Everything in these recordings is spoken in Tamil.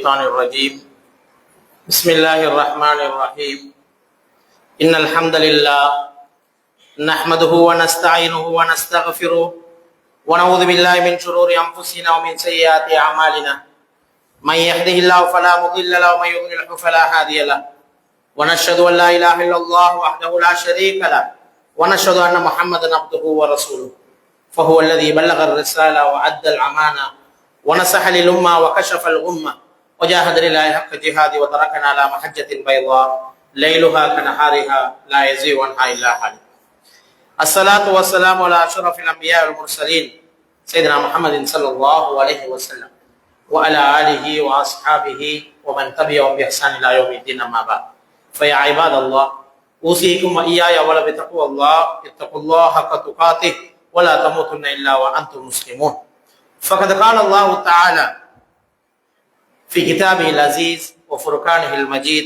الشيطان الرجيم بسم الله الرحمن الرحيم إن الحمد لله نحمده ونستعينه ونستغفره ونعوذ بالله من شرور أنفسنا ومن سيئات أعمالنا من يهده الله فلا مضل له ومن يضلل فلا هادي له ونشهد أن لا إله إلا الله وحده لا شريك له ونشهد أن محمدا عبده ورسوله فهو الذي بلغ الرسالة وأدى الأمانة ونصح للأمة وكشف الغمة وجاهد لله حق جهاده وتركنا على محجة بيضاء ليلها كنهارها لا يزيغ عنها إلا هالك. الصلاة والسلام على أشرف الأنبياء والمرسلين سيدنا محمد صلى الله عليه وسلم وعلى آله وأصحابه ومن تبعهم بإحسان إلى يوم الدين أما بعد فيا عباد الله أوصيكم وإياي أولا بتقوى الله اتقوا الله حق تقاته ولا تموتن إلا وأنتم مسلمون. فقد قال الله تعالى في كتابه العزيز وفرقانه المجيد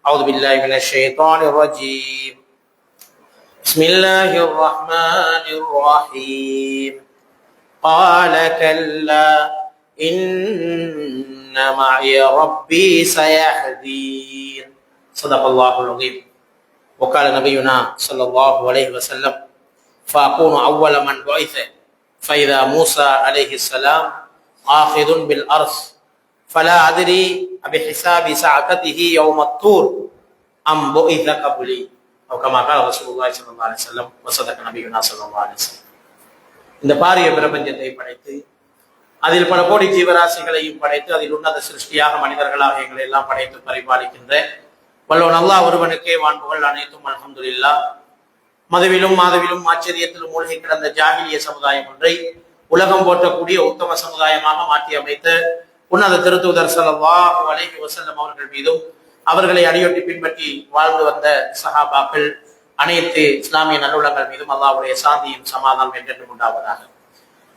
أعوذ بالله من الشيطان الرجيم بسم الله الرحمن الرحيم قال كلا إن معي ربي سيهدين صدق الله العظيم. وقال نبينا صلى الله عليه وسلم فأكون أول من بعث فإذا موسى عليه السلام آخذ بالأرض فلا أدري بحساب ساعته يوم الطور أم بعث قبلي أو كما قال رسول الله صلى الله عليه وسلم وصدق نبينا صلى الله عليه وسلم. இந்த பாரிய பிரபஞ்சத்தை படைத்து அதில் பல கோடி ஜீவராசிகளையும் படைத்து அதில் உன்னத சிருஷ்டியாக மனிதர்களாக எங்களை எல்லாம் படைத்து பரிபாலிக்கின்ற வல்லவன் அல்லாஹ் ஒருவனுக்கே வான்புகள் அனைத்தும் அல்ஹம்துலில்லாஹ். மதுவிலும் மாதவிலும் ஆச்சரியத்திலும் மூழ்கி கிடந்த ஜாகிலிய சமுதாயம் ஒன்றை உலகம் போற்றக்கூடிய உத்தம சமுதாயமாக மாற்றி அமைத்த உன்னத திருத்தூதர் ஸல்லல்லாஹு அலைஹி வஸல்லம் அவர்கள் மீதும் அவர்களை அடியொட்டி பின்பற்றி வாழ்ந்து வந்த சஹாபாக்கள் அனைத்து இஸ்லாமிய நல்லுள்ளங்கள் மீதும் அல்லாஹ்வுடைய சாந்தியும் சமாதானம் என்றென்றும் உண்டாவதாக.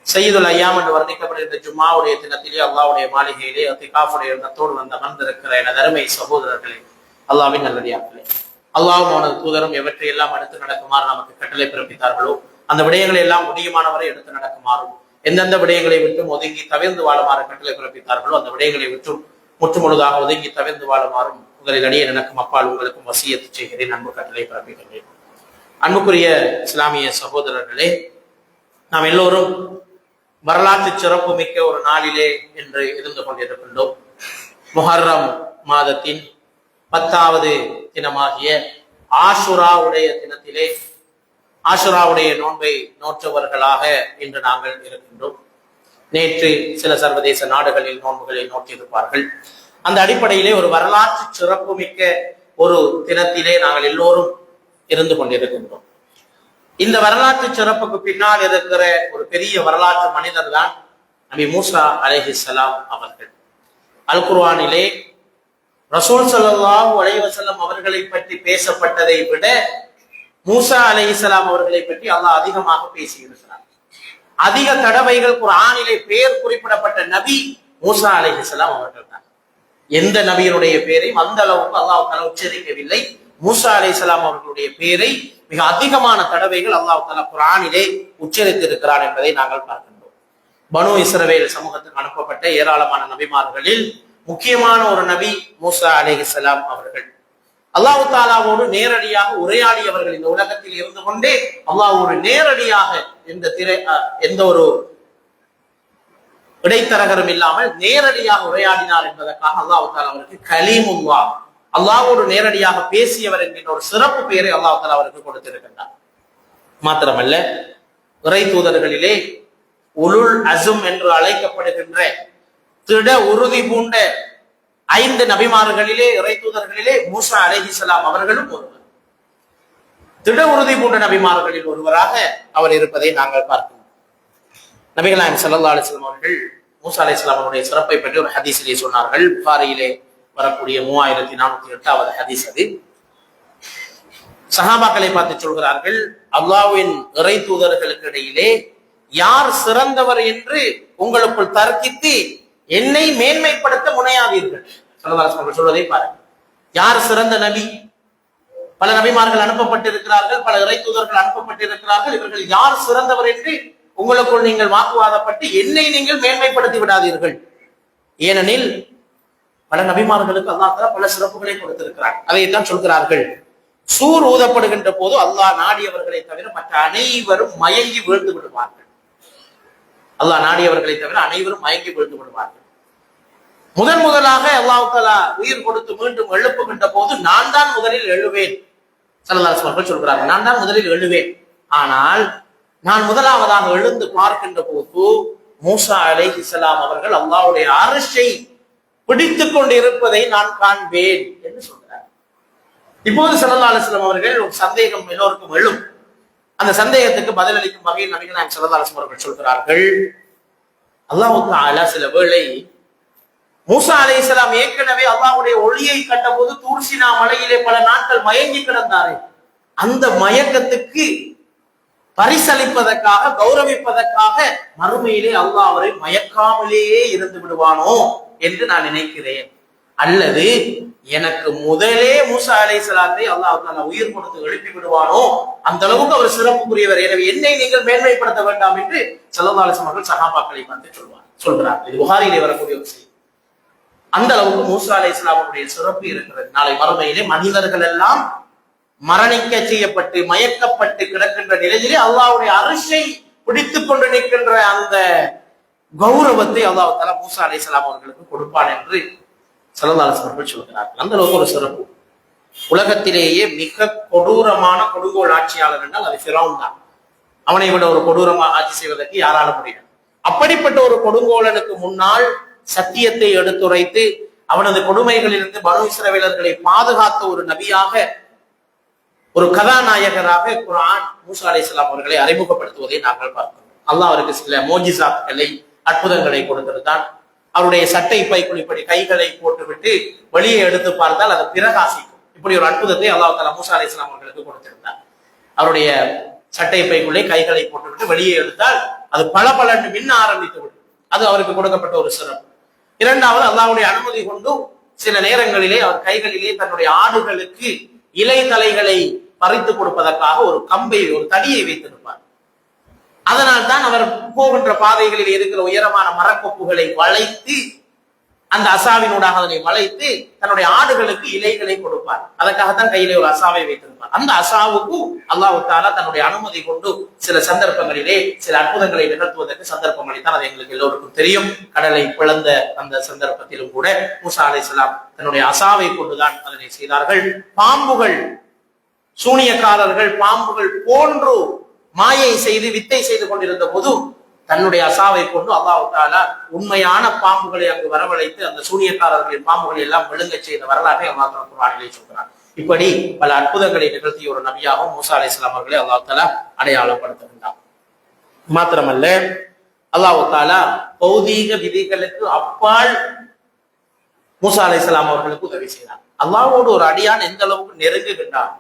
சையதுல் ஐயாம் என்று வர்ணிக்கப்படுகின்ற ஜும்மாவுடைய தினத்திலே அல்லாஹ்வுடைய மாளிகையிலே இத்திகாஃபுடைய எண்ணத்தோடு வந்து அமர்ந்திருக்கிற எனது அருமை சகோதரர்களே, அல்லாஹ்வின் நல்லடியார்களே, அல்லாஹ்வும் அவனது தூதரும் எவற்றை எல்லாம் எடுத்து நடக்குமாறு நமக்கு கட்டளை பிறப்பித்தார்களோ அந்த விடயங்களை எல்லாம் முடியுமானவரை எடுத்து நடக்குமாறும் எந்தெந்த விடயங்களை விட்டும் ஒதுங்கி தவிர்ந்து வாழுமாறு கட்டளை பிறப்பித்தார்களோ அந்த விடயங்களை விட்டும் முற்றுமுழுதாக ஒதுங்கி தவிர்ந்து வாழுமாறும் உங்களில் அடியே எனக்கும் அப்பால் உங்களுக்கும் வசியத்து செய்கிறேன். அன்பு கட்டளை பிறப்பிக்கின்றேன். அன்புக்குரிய இஸ்லாமிய சகோதரர்களே, நாம் எல்லோரும் வரலாற்று சிறப்பு மிக்க ஒரு நாளிலே என்று இருந்து கொண்டிருக்கின்றோம். முஹர்ரம் மாதத்தின் 10வது தினமாகிய ஆஷுராவுடைய தினத்திலே ஆஷுராவுடைய நோன்பை நோற்றவர்களாக இன்று நாங்கள் இருக்கின்றோம். நேற்று சில சர்வதேச நாடுகளில் நோன்புகளை நோற்றியிருப்பார்கள். அந்த அடிப்படையிலே ஒரு வரலாற்று சிறப்பு மிக்க ஒரு தினத்திலே நாங்கள் எல்லோரும் இருந்து கொண்டிருக்கின்றோம். இந்த வரலாற்று சிறப்புக்கு பின்னால் இருக்கிற ஒரு பெரிய வரலாற்று மனிதர் தான் நபி மூசா அலைஹிஸ்ஸலாம் அவர்கள். அல் குர்ஆனிலே ரசூல் ஸல்லல்லாஹு அலைஹி வஸல்லம் அவர்களை பற்றி பேசப்பட்டதை விட மூசா அலைஹிஸ்ஸலாம் அவர்களை பற்றி அல்லாஹ் அதிகமாக பேசியிருக்கிறார். அதிக தடவைகள் குர்ஆனிலே பெயர் குறிப்பிடப்பட்ட நபி மூசா அலைஹிஸ்ஸலாம் அவர்கள் தான். எந்த நபியினுடைய பெயரையும் அந்த அளவுக்கு அல்லாஹ் தஆலா உச்சரிக்கவில்லை. மூசா அலைஹிஸ்ஸலாம் அவர்களுடைய பெயரை மிக அதிகமான தடவைகள் அல்லாஹ் தஆலா குர்ஆனிலே உச்சரித்திருக்கிறார் என்பதை நாங்கள் பார்க்கின்றோம். பனு இஸ்ரவேல் சமூகத்துக்கு அனுப்பப்பட்ட ஏராளமான நபிமார்களில் முக்கியமான ஒரு நபி மூசா அலைஹிஸ்ஸலாம் அவர்கள். அல்லாஹ் தஆலாவோடு நேரடியாக உரையாடியவர்கள். இந்த உலகத்தில் இருந்து கொண்டே அல்லாஹ்வோடு நேரடியாக எந்த ஒரு இடைத்தரகரும் இல்லாமல் நேரடியாக உரையாடினார் என்பதற்காக அல்லாஹ் தஆலா அவருக்கு கலீமுல்லாஹ், அல்லாஹ்வோடு நேரடியாக பேசியவர் என்கின்ற ஒரு சிறப்பு பெயரை அல்லாஹ் தஆலா அவருக்கு கொடுத்திருக்கின்றார். மாத்திரமல்ல, இறை தூதர்களிலே உலுல் அஸும் என்று அழைக்கப்படுகின்ற திட உறுதி பூண்ட 5 நபிமார்களிலே இறை தூதர்களிலே மூசா அலைஹிஸ்ஸலாம் அவர்களும் ஒருவர். திட உறுதி பூண்ட நபிமார்களில் ஒருவராக அவர் இருப்பதை நாங்கள் பார்க்கிறோம். நபிகள் நாயகம் ஸல்லல்லாஹு அலைஹி வஸல்லம் அவர்கள் மூசா அலைஹிஸ்ஸலாம் அவருடைய சிறப்பை பற்றி ஒரு ஹதீஸிலே சொன்னார்கள். புகாரியிலே வரக்கூடிய 3408வது ஹதீஸ் அது. சஹாபாக்களை பார்த்து சொல்கிறார்கள், அல்லாஹ்வின் இறை தூதர்களுக்கு இடையிலே யார் சிறந்தவர் என்று உங்களுக்குள் தர்க்கித்து என்னை மேன்மைப்படுத்த முனையாதீர்கள். சொல்வதை பாருங்கள். யார் சிறந்த நபி? பல நபிமார்கள் அனுப்பப்பட்டிருக்கிறார்கள், பல இறை தூதர்கள் அனுப்பப்பட்டிருக்கிறார்கள். இவர்கள் யார் சிறந்தவர் என்று உங்களுக்குள் நீங்கள் வாக்குவாதப்பட்டு என்னை நீங்கள் மேன்மைப்படுத்தி விடாதீர்கள். ஏனெனில் பல நபிமார்களுக்கு அல்லாஹ் பல சிறப்புகளை கொடுத்திருக்கிறார். அதைத்தான் சொல்கிறார்கள், சூர் ஊதப்படுகின்ற போது அல்லாஹ் நாடியவர்களை தவிர மற்ற அனைவரும் மயங்கி வீழ்ந்து விடுவார்கள். அல்லாஹ் நாடியவர்களை தவிர அனைவரும் மயங்கி வீழ்ந்து விடுவார்கள். முதலாக அல்லாஹ் தஆலா உயிர் கொடுத்து மீண்டும் எழுப்புகின்ற போது நான் தான் முதலில் எழுவேன் ஸல்லல்லாஹு அலைஹி வஸல்லம் சொல்கிறார்கள். நான் தான் முதலில் எழுவேன். ஆனால் நான் முதலாவதாக எழுந்து பார்க்கின்ற போது மூசா அலைஹிஸ்ஸலாம் அவர்கள் அல்லாஹ்வுடைய அர்ஷை பிடித்துக் கொண்டு இருப்பதை நான் காண்பேன் என்று சொல்கிறார். இப்போது ஸல்லல்லாஹு அலைஹி வஸல்லம் அவர்கள் ஒரு சந்தேகம் எல்லோருக்கும் எழும். அந்த சந்தேகத்துக்கு பதிலளிக்கும் வகையில் நபிகள் நாயகம் ஸல்லல்லாஹு அலைஹி வஸல்லம் அவர்கள் சொல்கிறார்கள், அல்லாஹ் தஆலா சில வேளை மூசா அலைஹிஸ்ஸலாம் ஏற்கனவே அல்லாஹ்வுடைய ஒளியை கண்டபோது தூர்சினா மலையிலே பல நாட்கள் மயங்கி கிடந்தாரே, அந்த மயக்கத்துக்கு பரிசளிப்பதற்காக கௌரவிப்பதற்காக மறுமையிலே அல்லாஹ் அவரை மயக்காமலேயே இருந்து விடுவானோ என்று நான் நினைக்கிறேன். அல்லது எனக்கு முதலே மூசா அலைஹிஸ்ஸலாத்தை அல்லாஹ் தஆலா உயிர் கொடுத்து எழுப்பி விடுவானோ, அந்த அளவுக்கு அவர் சிறப்புக்குரியவர், எனவே என்னை நீங்கள் மேன்மைப்படுத்த வேண்டாம் என்று ஸல்லல்லாஹு அலைஹி வஸல்லம் சஹாபாக்களை பார்த்து சொல்கிறார். இது புகாரிலே வரக்கூடிய ஒரு செய்தி. அந்த அளவுக்கு மூசா அலைஹிஸ்ஸலாமுடைய சிறப்பு இருக்கிறது. நாளை மறுமையிலே மனிதர்கள் எல்லாம் மரணிக்க செய்யப்பட்டு மயக்கப்பட்டு கிடக்கின்ற நிலையிலே அல்லாஹ்வுடைய அரிசை பிடித்துக் கொண்டு நிற்கின்ற அந்த கௌரவத்தை அல்லாஹ் தஆலா மூசா அலைஹிஸ்ஸலாம் அவர்களுக்கு கொடுப்பான் என்று ஸல்லல்லாஹு அலைஹி வஸல்லம் சொல்கிறார்கள். அந்த அளவுக்கு ஒரு சிறப்பு. உலகத்திலேயே மிக கொடூரமான கொடுங்கோல் ஆட்சியாளர் என்றால் அது ஃபிரௌன் தான். அவனை விட ஒரு கொடூரமாக ஆட்சி செய்வதற்கு யாரால முடியும்? அப்படிப்பட்ட ஒரு கொடுங்கோலனுக்கு முன்னால் சத்தியத்தை எடுத்துரைத்து அவனது கொடுமைகளிலிருந்து பனு இஸ்ரவேலர்களை பாதுகாத்த ஒரு நபியாக, ஒரு கதாநாயகராக குர்ஆன் மூசா அலைஹிஸ்ஸலாம் அவர்களை அறிமுகப்படுத்துவதை நாங்கள் பார்க்கிறோம். அல்லாஹ் அவருக்கு சில மோஜிசாக்களை, அற்புதங்களை கொடுத்திருந்தான். அவருடைய சட்டை பைக்குள் இப்படி கைகளை போட்டுவிட்டு வெளியே எடுத்து பார்த்தால் அது பிரகாசிக்கும். இப்படி ஒரு அற்புதத்தை அல்லாஹ் தஆலா மூசா அலைஹிஸ்ஸலாம் அவர்களுக்கு கொடுத்திருந்தார். அவருடைய சட்டை பைக்குள்ளே கைகளை போட்டுவிட்டு வெளியே எடுத்தால் அது பளபளன்னு மின்ன ஆரம்பித்து விடும். அது அவருக்கு கொடுக்கப்பட்ட ஒரு சிறப்பு. இரண்டாவது, அல்லாஹ்வுடைய அனுமதி கொண்டு சில நேரங்களிலே அவர் கைகளிலே தன்னுடைய ஆடுகளுக்கு இலை தலைகளை பறித்து கொடுப்பதற்காக ஒரு கம்பை, ஒரு தடியை வைத்திருப்பார். அதனால் தான் அவர் போகின்ற பாதைகளில் இருக்கிற உயரமான மரக்கொப்புகளை வளைத்து, அந்த அசாவினூடாக அதனை வளைத்து தன்னுடைய ஆடுகளுக்கு இலைகளை கொடுப்பார். அதற்காகத்தான் கையிலே ஒரு அசாவை வைத்திருப்பார். அந்த அசாவுக்கு அல்லாஹ் தஆலா தன்னுடைய அனுமதி கொண்டு சில சந்தர்ப்பங்களிலே சில அற்புதங்களை நிகழ்த்துவதற்கு சந்தர்ப்பம் அளித்தான். அது எங்களுக்கு எல்லோருக்கும் தெரியும். கடலை பிளந்த அந்த சந்தர்ப்பத்திலும் கூட மூசா அலைஹிஸ்ஸலாம் தன்னுடைய அசாவை கொண்டுதான் அதனை செய்தார்கள். பாம்புகள், சூனியக்காரர்கள் பாம்புகள் போன்று மாயை செய்து வித்தை செய்து கொண்டிருந்த போது தன்னுடைய அசாவை கொண்டு அல்லாஹ் தஆலா உண்மையான பாம்புகளை அங்கு வரவழைத்து அந்த சூனியக்காரர்களின் பாம்புகளை எல்லாம் விழுங்க செய்த வரலாற்றை அல்லாஹ் தஆலா குர்ஆனிலே சொல்கிறார். இப்படி பல அற்புதங்களை நிகழ்த்திய ஒரு நபியாகவும் மூசா அலைஹிஸ்ஸலாம் அவர்களை அல்லாஹ் தஆலா அடையாளப்படுத்துகின்றார். மாத்திரமல்ல, அல்லாஹ் தஆலா பௌதீக விதிகளுக்கு அப்பால் மூசா அலைஹிஸ்ஸலாம் அவர்களுக்கு உதவி செய்தார். அல்லாஹ்வோடு ஒரு அடியான் எந்த அளவுக்கு நெருங்குகின்றான்,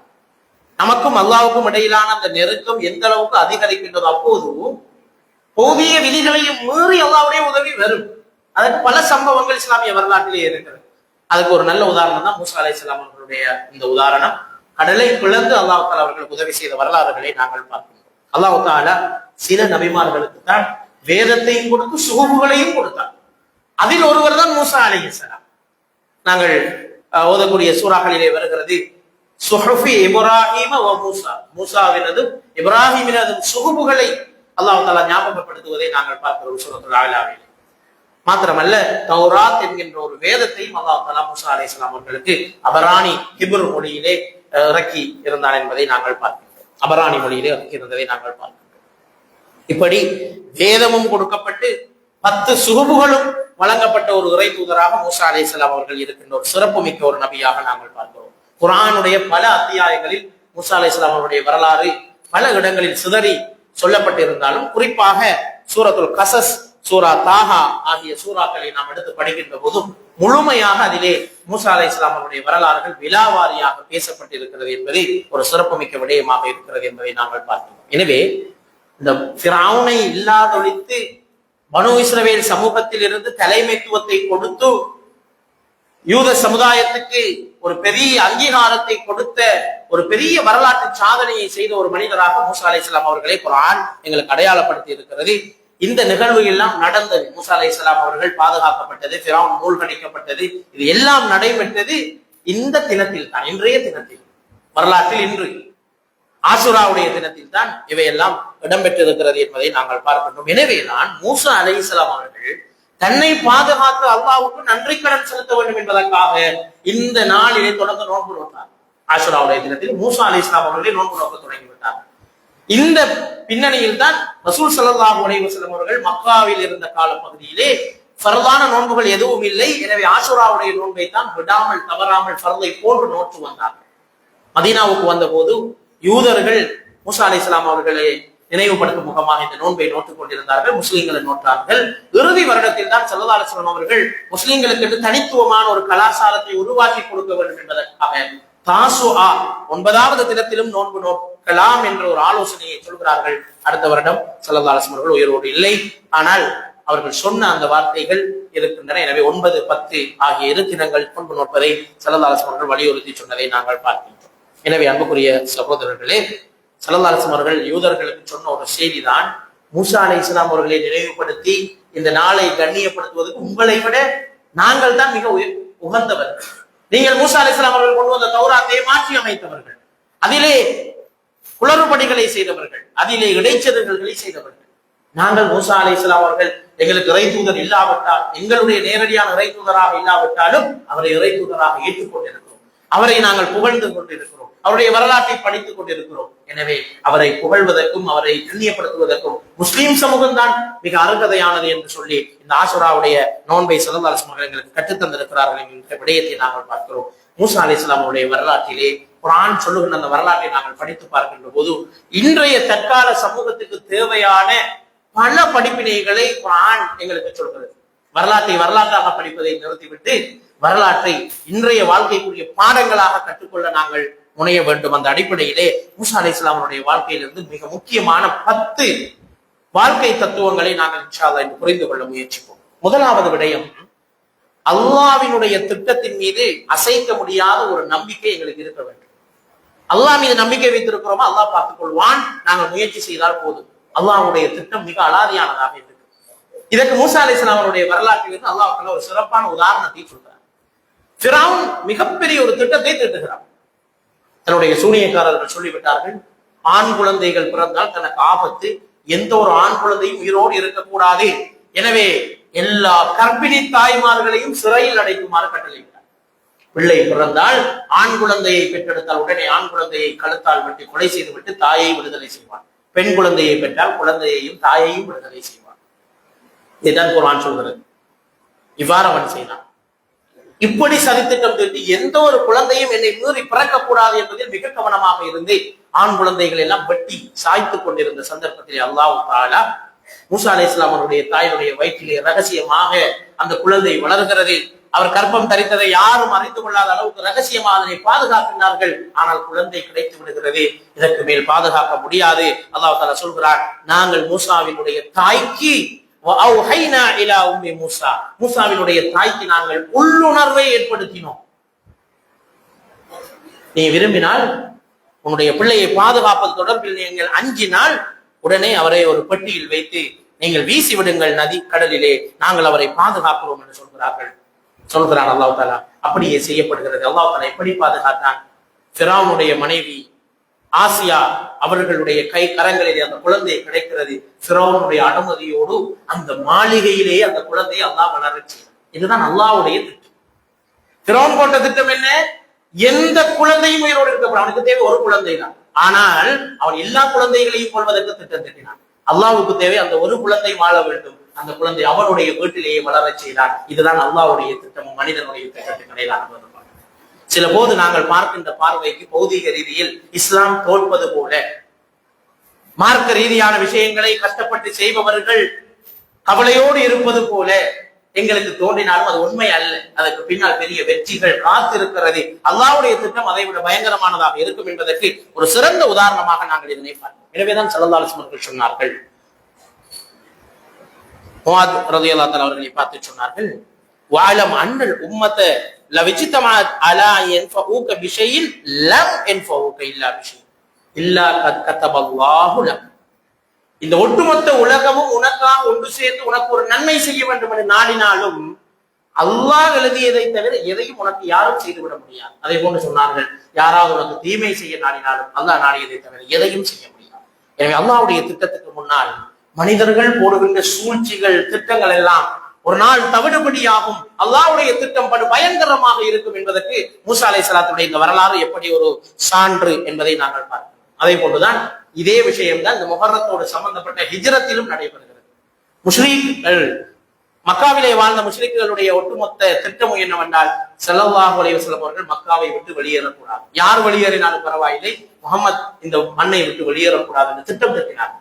நமக்கும் அல்லாஹ்வுக்கும் இடையிலான அந்த நெருக்கம் எந்த அளவுக்கு அதிகரிக்கின்றதோ அப்போது பௌதிக விதிகளையும் மீறி அல்லாஹ்வுடைய உதவி வரும். அதற்கு பல சம்பவங்கள் இஸ்லாமிய வரலாற்றிலே இருக்கிறது. அதுக்கு ஒரு நல்ல உதாரணம் தான் மூசா அலைஹிஸ்ஸலாம் அவர்களுடைய இந்த உதாரணம். கடலை பிளந்து அல்லாஹ் தஆலா அவர்களுக்கு உதவி செய்த வரலாறுகளை நாங்கள் பார்க்கிறோம். அல்லாஹ் தஆலா சில நபிமார்களுக்கு தான் வேதத்தையும் கொடுத்து சுகபுகளையும் கொடுத்தார். அதில் ஒருவர் தான் மூசா அலைஹிஸ்ஸலாம். நாங்கள் ஓதக்கூடிய சூறாக்களிலே வருகிறது, சுஹுஃபி இப்ராஹீம வ மூசா, மூசாவினதும் இப்ராஹீமினதும் சுகபுகளை அல்லாஹ் தஆலா ஞாபகப்படுத்துவதை நாங்கள் பார்க்கிறோம் சூரத்துல் அலாவில். மாத்திரமல்ல, தௌராத் என்கின்ற ஒரு வேதத்தையும் அல்லாஹ் தஆலா மூசா அலைஹிஸ்ஸலாம் அவர்களுக்கு அபரானி ஹிப்ரு மொழியிலே இறக்கி இருந்தான் என்பதை நாங்கள் பார்க்கிறோம். அபரானி மொழியிலே இறக்கி இருந்ததை நாங்கள் பார்க்கிறோம். இப்படி வேதமும் கொடுக்கப்பட்டு 10 சுகபுகளும் வழங்கப்பட்ட ஒரு இறை தூதராக மூசா அலைஹிஸ்ஸலாம் அவர்கள் இருக்கின்ற ஒரு சிறப்பு மிக்க ஒரு நபியாக நாங்கள் பார்க்கிறோம். குர்ஆனுடைய பல அத்தியாயங்களில் மூசா அலைஹிஸ்ஸலாம் அவருடைய வரலாறு பல இடங்களில் சிதறி சொல்லப்பட்டிருந்தாலும், குறிப்பாக சூரத்துல் கசஸ், சூரா தாஹா ஆகிய சூறாக்களை நாம் எடுத்து படிக்கின்ற போதும் முழுமையாக அதிலே மூசா அலைஹிஸ்ஸலாம் அவருடைய வரலாறுகள் விலாவாரியாக பேசப்பட்டிருக்கிறது என்பதை ஒரு சிறப்புமிக்க விடயமாக இருக்கிறது என்பதை நாங்கள் பார்க்கிறோம். எனவே இந்த ஃபிரௌனை இல்லாதொழித்து பனு இஸ்ரவேல் சமூகத்தில் இருந்து தலைமைத்துவத்தை கொடுத்து யூத சமுதாயத்துக்கு ஒரு பெரிய அங்கீகாரத்தை கொடுத்த ஒரு பெரிய வரலாற்று சாதனையை செய்த ஒரு மனிதராக மூசா அலைஹிஸ்ஸலாம் அவர்களை குர்ஆன் எங்களுக்கு அடையாளப்படுத்தி இருக்கிறது. இந்த நிகழ்வு எல்லாம் நடந்தது. மூசா அலைஹிஸ்ஸலாம் அவர்கள் பாதுகாக்கப்பட்டது, ஃபிரௌன் மூழ்கடிக்கப்பட்டது, இது எல்லாம் நடைபெற்றது இந்த தினத்தில் தான், இன்றைய தினத்தில், வரலாற்றில் இன்று ஆசுராவுடைய தினத்தில் தான் இவையெல்லாம் இடம்பெற்றிருக்கிறது என்பதை நாங்கள் பார்க்கின்றோம். எனவேதான் மூசா அலைஹிஸ்ஸலாம் அவர்கள் தன்னை பாதுகாத்து அல்லாஹ்வுக்கு நன்றி கடன் செலுத்த வேண்டும் என்பதற்காக இந்த நாளிலே தொடர்ந்து நோன்பு நோட்டார். ஆசுராவுடைய தினத்தில் மூசா அலைஹிஸ்ஸலாம் அவர்களே நோன்பு நோக்க தொடங்கிவிட்டார். இந்த பின்னணியில் தான் ரசூல் ஸல்லல்லாஹு அலைஹி வஸல்லம் அவர்கள் மக்காவில் இருந்த கால பகுதியிலே ஃபர்தான நோன்புகள் எதுவும் இல்லை. எனவே ஆசுராவுடைய நோன்பை தான் விடாமல் தவறாமல் ஃபர்தை போன்று நோற்று வந்தார்கள். மதீனாவுக்கு வந்த போது யூதர்கள் மூசா அலைஹிஸ்ஸலாம் அவர்களை நினைவுபடுத்தும் முகமாக இந்த நோன்பை நோட்டுக் கொண்டிருந்தார்கள். முஸ்லிம்களை நோட்டார்கள். இறுதி வருடத்தில் தான் ஸல்லல்லாஹு அலைஹி வஸல்லம் அவர்கள் முஸ்லிம்களுக்கு தனித்துவமான ஒரு கலாச்சாரத்தை உருவாக்கி கொடுக்க வேண்டும் என்பதற்காக தாசுஆ 9வது தினத்திலும் நோன்பு நோக்கலாம் என்ற ஒரு ஆலோசனையை சொல்கிறார்கள். அடுத்த வருடம் ஸல்லல்லாஹு அலைஹி வஸல்லம் அவர்கள் உயிரோடு இல்லை. ஆனால் அவர்கள் சொன்ன அந்த வார்த்தைகள் இருக்கின்றன. எனவே 9, 10 ஆகிய 2 தினங்கள் நோன்பு நோட்பதை ஸல்லல்லாஹு அலைஹி வஸல்லம் அவர்கள் வலியுறுத்தி சொன்னதை நாங்கள் பார்க்கின்றோம். எனவே அன்புக்குரிய சகோதரர்களே, ஸல்லல்லாஹு அலைஹி வஸல்லம் அவர்கள் யூதர்களுக்கு சொன்ன ஒரு செய்திதான், மூசா அலைஹிஸ்ஸலாம் அவர்களை நினைவுபடுத்தி இந்த நாளை கண்ணியப்படுத்துவதற்கு உங்களை விட நாங்கள் தான் மிக உகந்தவர்கள். நீங்கள் மூசா அலைஹிஸ்ஸலாம் அவர்கள் கொண்டு வந்த தௌராத்தை மாற்றி அமைத்தவர்கள், அதிலே குளறுபடிகளை செய்தவர்கள், அதிலே இடைச்செருகல்களை செய்தவர்கள். நாங்கள் மூசா அலைஹிஸ்ஸலாம் அவர்கள் எங்களுக்கு இறை தூதர் இல்லாவிட்டால், எங்களுடைய நேரடியான இறை தூதராக இல்லாவிட்டாலும் அவரை இறை தூதராக ஏற்றுக்கொண்டிருக்கிறோம். அவரை நாங்கள் புகழ்ந்து கொண்டிருக்கிறோம். அவருடைய வரலாற்றை படித்துக் கொண்டிருக்கிறோம். எனவே அவரை புகழ்வதற்கும் அவரை கண்ணியப்படுத்துவதற்கும் முஸ்லீம் சமூகம் தான் மிக அருகதையானது என்று சொல்லி இந்த ஆசுராவுடைய நோன்பை ஸல்லல்லாஹு அலைஹி வஸல்லம் எங்களுக்கு கற்றுத்தந்திருக்கிறார்கள் என்ற விடயத்தை நாங்கள் பார்க்கிறோம். மூசா அலைஹிஸ்ஸலாம் அவருடைய வரலாற்றிலே குர்ஆன் சொல்லுகின்ற அந்த வரலாற்றை நாங்கள் படித்து பார்க்கின்ற போது இன்றைய தற்கால சமூகத்துக்கு தேவையான பல படிப்பினைகளை குர்ஆன் எங்களுக்கு சொல்கிறது. வரலாற்றை வரலாற்றாக படிப்பதை நிறுத்திவிட்டு வரலாற்றை இன்றைய வாழ்க்கைக்குரிய பாடங்களாக கற்றுக்கொள்ள நாங்கள் முனைய வேண்டும். அந்த அடிப்படையிலே மூசா அலைஹிஸ்ஸலாம் அவருடைய வாழ்க்கையிலிருந்து மிக முக்கியமான 10 வாழ்க்கை தத்துவங்களை நாங்கள் இன்ஷா அல்லாஹ் இன்று புரிந்து கொள்ள முயற்சிப்போம். முதலாவது விடயம், அல்லாஹ்வினுடைய திட்டத்தின் மீது அசைக்க முடியாத ஒரு நம்பிக்கை எங்களுக்கு இருக்க வேண்டும். அல்லாஹ் மீது நம்பிக்கை வைத்திருக்கிறோமா, அல்லாஹ் பார்த்துக் கொள்வான், நாங்கள் முயற்சி செய்தால் போதும். அல்லாஹ்வுடைய திட்டம் மிக அலாதியானதாக இருக்கு. இதற்கு மூசா அலைஹிஸ்ஸலாம் அவருடைய வரலாற்றிலிருந்து அல்லாஹ் ஒரு சிறப்பான உதாரணத்தை சொல்றார். ஃபிரௌன் மிகப்பெரிய ஒரு திட்டத்தை தீட்டுகிறார். தன்னுடைய சூனியக்காரர்கள் சொல்லிவிட்டார்கள், ஆண் குழந்தைகள் பிறந்தால் தனக்கு ஆபத்து, எந்த ஒரு ஆண் குழந்தையும் உயிரோடு இருக்கக்கூடாது. எனவே எல்லா கர்ப்பிணி தாய்மார்களையும் சிறையில் அடைக்குமாறு கட்டளையிட்டார். பிள்ளை பிறந்தால் ஆண் குழந்தையை பெற்றெடுத்தால் உடனே ஆண் குழந்தையை கழுத்தால் வெட்டி கொலை செய்துவிட்டு தாயை விடுதலை செய்வார். பெண் குழந்தையை பெற்றால் குழந்தையையும் தாயையும் விடுதலை செய்வார். இதுதான் குர்ஆன் சொல்கிறது. இவ்வாறு அவன் செய்தான். இப்படி சதித்திட்டம் தீட்டி எந்த ஒரு குழந்தையும் என்னை மீறி பிறக்கக்கூடாது என்பதில் மிக கவனமாக இருந்து ஆண் குழந்தைகள் எல்லாம் வெட்டி சாய்த்துக் கொண்டிருந்த சந்தர்ப்பத்திலே அல்லாஹ் தஆலா மூசா அலைஹிஸ்ஸலாம் அவருடைய தாயினுடைய வயிற்றிலே ரகசியமாக அந்த குழந்தை வளர்கிறது. அவர் கர்ப்பம் தரித்ததை யாரும் அறிந்து கொள்ளாத அளவுக்கு ரகசியமாக அதனை பாதுகாக்கின்றார்கள். ஆனால் குழந்தை கிடைத்து விடுகிறது. இதற்கு மேல் பாதுகாக்க முடியாது. அல்லாஹ் தஆலா சொல்கிறார், நாங்கள் மூசாவினுடைய தாய்க்கு மூசாவினுடைய தாய்க்கு நாங்கள் உள்ளுணர்வை ஏற்படுத்தினோம். நீ விரும்பினால் உன்னுடைய பிள்ளையை பாதுகாப்பது தொடர்பில் நீங்கள் அஞ்சினால் உடனே அவரை ஒரு பெட்டியில் வைத்து நீங்கள் வீசி விடுங்கள் நதி கடலிலே, நாங்கள் அவரை பாதுகாக்கிறோம் என்று சொல்கிறான் அல்லாஹ் தஆலா. அப்படியே செய்யப்படுகிறது. அல்லாஹ் தஆலா எப்படி பாதுகாத்தான்? ஃபிரௌனுடைய மனைவி ஆசியா அவர்களுடைய கரங்களிலே அந்த குழந்தை கிடைக்கிறது. ஃபிரௌனுடைய அனுமதியோடு அந்த மாளிகையிலேயே அந்த குழந்தையை அல்லாஹ் வளரச் செய்தார். இதுதான் அல்லாஹ்வுடைய திட்டம். ஃபிரௌன் போட்ட திட்டம் என்ன? எந்த குழந்தையும் உயிரோடு இருக்கப்படும், அவனுக்கு தேவை ஒரு குழந்தை தான். ஆனால் அவன் எல்லா குழந்தைகளையும் கொள்வதற்கு திட்டம் தட்டினான். அல்லாஹ்வுக்கு தேவை அந்த ஒரு குழந்தை வாழ வேண்டும். அந்த குழந்தை அவனுடைய வீட்டிலேயே வளரச் செய்தார். இதுதான் அல்லாஹ்வுடைய திட்டமும் மனிதனுடைய திட்டத்துக்கு இடையிலான. சில போது நாங்கள் பார்க்கின்ற பார்வைக்கு பௌதீக ரீதியில் இஸ்லாம் தோற்பது போல, மார்க்க ரீதியான விஷயங்களை கஷ்டப்பட்டு செய்பவர்கள் கவலையோடு இருப்பது போல எங்களுக்கு தோன்றினாலும் அது உண்மை அல்ல. அதற்கு பின்னால் பெரிய வெற்றிகள் காத்திருக்கிறது. அல்லாஹ்வுடைய திட்டம் அதை விட பயங்கரமானதாக இருக்கும் என்பதற்கு ஒரு சிறந்த உதாரணமாக நாங்கள் இதனை பார்க்கிறோம். எனவேதான் ஸல்லல்லாஹு அலைஹி வஸல்லம் சொன்னார்கள், முஆத் ரலியல்லாஹு தஆலா அவர்களை பார்த்து சொன்னார்கள், வஅலம் அன்னல் உம்மத லவிஜ்தமஅத் அலா யன்ஃபஊக பிஷைஇன் லம் யன்ஃபஊக இல்லா பிஷை இல்லா கத் கதபல்லாஹு லக். இந்த ஒட்டுமொத்த உலகமும் உனக்காக ஒன்று சேர்ந்து உனக்கு ஒரு நன்மை செய்ய வேண்டும் என்று நாடினாலும் அல்லாஹ் எழுதியதை தவிர எதையும் உனக்கு யாரும் செய்துவிட முடியாது. அதை போன்று சொன்னார்கள், யாராவது உனக்கு தீமை செய்ய நாடினாலும் அல்லாஹ் நாடியதை தவிர எதையும் செய்ய முடியாது. எனவே அல்லாஹ்வுடைய திட்டத்துக்கு முன்னால் மனிதர்கள் போடுகின்ற சூழ்ச்சிகள், திட்டங்கள் எல்லாம் ஒரு நாள் தவிடுபடியாகும். அல்லாஹ்வுடைய திட்டம் படு பயங்கரமாக இருக்கும் என்பதற்கு மூசா அலைஹிஸ்ஸலாத்துடைய இந்த வரலாறு எப்படி ஒரு சான்று என்பதை நாங்கள் பார்க்கிறோம். அதே போன்றுதான் இதே விஷயம்தான் இந்த முஹர்ரத்தோடு சம்பந்தப்பட்ட ஹிஜ்ரத்திலும் நடைபெறுகிறது. முஸ்லிம்கள், மக்காவிலே வாழ்ந்த முஸ்லிம்களுடைய ஒட்டுமொத்த திட்டம் என்னவென்றால், ஸல்லல்லாஹு அலைஹி வஸல்லம் அவர்கள் மக்காவை விட்டு வெளியேறக்கூடாது. யார் வெளியேறினாலும் பரவாயில்லை, முஹம்மத் இந்த மண்ணை விட்டு வெளியேறக்கூடாது என்று திட்டம் கட்டினார்.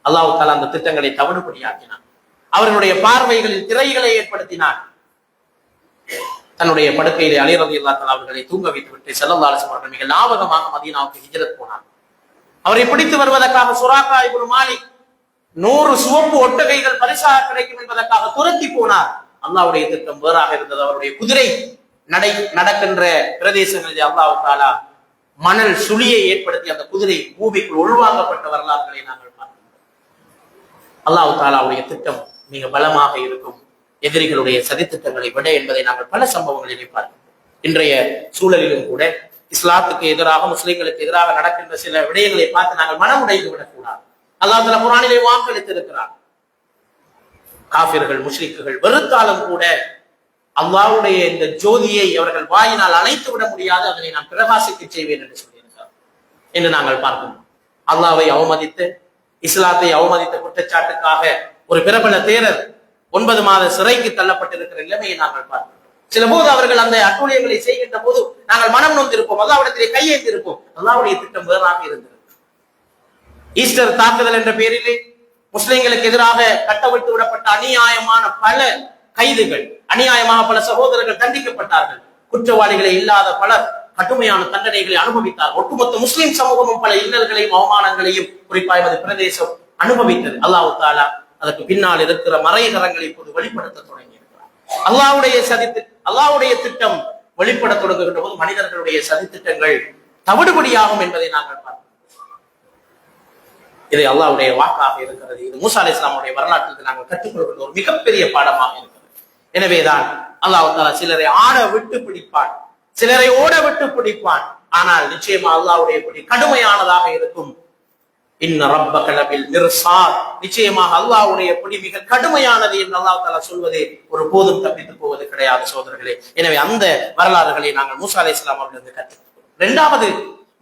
அல்லாஹ் தஆலா அந்த திட்டங்களை தவிடுபடியாக்கினார். அவர்களுடைய பார்வைகளில் திரைகளை ஏற்படுத்தினார். தன்னுடைய படுக்கையிலே அலி ரலியல்லாஹு தஆலா அவர்களை தூங்க வைத்துவிட்டு ஸல்லல்லாஹு அலைஹி வஸல்லம் அவர்கள் மிக லாபகமாக மதீனாவுக்கு ஹிஜ்ரத் போனார். அவரை பிடித்து வருவதற்காக சுராகா இப்னு மாலிக் 100 சிவப்பு ஒட்டகைகள் பரிசாக கிடைக்கும் என்பதற்காக துரத்தி போனார். அல்லாஹ்வுடைய திட்டம் வேறாக இருந்தது. அவருடைய குதிரை நடக்கின்ற பிரதேசங்களில் அல்லாஹ் தஆலா மணல் சுழியை ஏற்படுத்தி அந்த குதிரை பூமிக்குள் உள்வாங்கப்பட்ட வரலாறுகளை நாங்கள் பார்க்கிறோம். அல்லாஹ் தஆலாவுடைய திட்டம் மிக பலமாக இருக்கும், எதிரிகளுடைய சதித்திட்டங்களை விட என்பதை நாங்கள் பல சம்பவங்களிலே பார்க்கிறோம். இன்றைய சூழலிலும் கூட இஸ்லாத்துக்கு எதிராக, முஸ்லிம்களுக்கு எதிராக நடக்கின்ற சில விடயங்களை பார்த்து நாங்கள் மனம் உடைந்து விடக்கூடாது. அல்லாஹ் தஆலா குர்ஆனிலே வாக்களித்திருக்கிறார், காஃபிர்கள் முஷ்ரிக்குகள் வெறுத்தாலும் கூட அல்லாஹ்வுடைய இந்த ஜோதியை அவர்கள் வாயினால் அணைத்து விட முடியாது, அதனை நான் பிரகாசிக்க செய்வேன் என்று சொல்லியிருக்கிறார் என்று நாங்கள் பார்க்கிறோம். அல்லாஹ்வை அவமதித்து, இஸ்லாத்தை அவமதித்த குற்றச்சாட்டுக்காக ஒரு பிரபல தேரர் 9 மாத சிறைக்கு தள்ளப்பட்டிருக்கிற நிலைமையை நாங்கள் பார்க்கிறோம். சில போது அவர்கள் அந்த அட்டூழியங்களை செய்கின்ற போது நாங்கள் மனம் நொந்திருப்போம், அல்லாஹ்விடத்திலே கையேந்திருப்போம். அல்லாஹ்வுடைய திட்டம் வேறாக இருந்தது. ஈஸ்டர் தாக்குதல் என்ற பெயரிலே முஸ்லிம்களுக்கு எதிராக கட்டவிழ்த்து விடப்பட்ட அநியாயமான பல கைதுகள், அநியாயமாக பல சகோதரர்கள் தண்டிக்கப்பட்டார்கள். குற்றவாளிகளை இல்லாத பலர் கடுமையான தண்டனைகளை அனுபவித்தார். ஒட்டுமொத்த முஸ்லிம் சமூகமும் பல இன்னல்களையும் அவமானங்களையும் குறிப்பாக எமது பிரதேசம் அனுபவித்தது. அல்லாஹ் தஆலா அதற்கு பின்னால் இருக்கிற மறைகரங்களை இப்போது வெளிப்படுத்த தொடங்கி இருக்கிறார். அல்லாஹ்வுடைய திட்டம் வெளிப்பட தொடங்குகின்ற போது மனிதர்களுடைய சதித்திட்டங்கள் தவிடுபடியாகும் என்பதை நாங்கள் பார்க்கிறோம். இது அல்லாஹ்வுடைய வாக்காக இருக்கிறது. இது மூசா அலைஹிஸ்ஸலாமுடைய வரலாற்றில் நாங்கள் கற்றுக்கொள்கின்ற ஒரு மிகப்பெரிய பாடமாக இருக்கிறது. எனவேதான் அல்லாஹ் தஆலா சிலரை ஆட விட்டு பிடிப்பான், சிலரை ஓட விட்டு பிடிப்பான். ஆனால் நிச்சயமா அல்லாஹ்வுடைய பிடி கடுமையானதாக இருக்கும். இன்ன ரப்பக லபில் மிர்சாத், நிச்சயமாக அல்லாஹ்வுடைய பிடி மிக கடுமையானது என்று அல்லாஹ் தஆலா சொல்வதே ஒரு போதும் தப்பித்து போவது கிடையாது சோதரர்களே. எனவே அந்த வரலாறுகளை நாங்கள் மூசா அலைஹிஸ்ஸலாம் அவர்களிருந்து கற்றுக்கொள்கிறோம். இரண்டாவது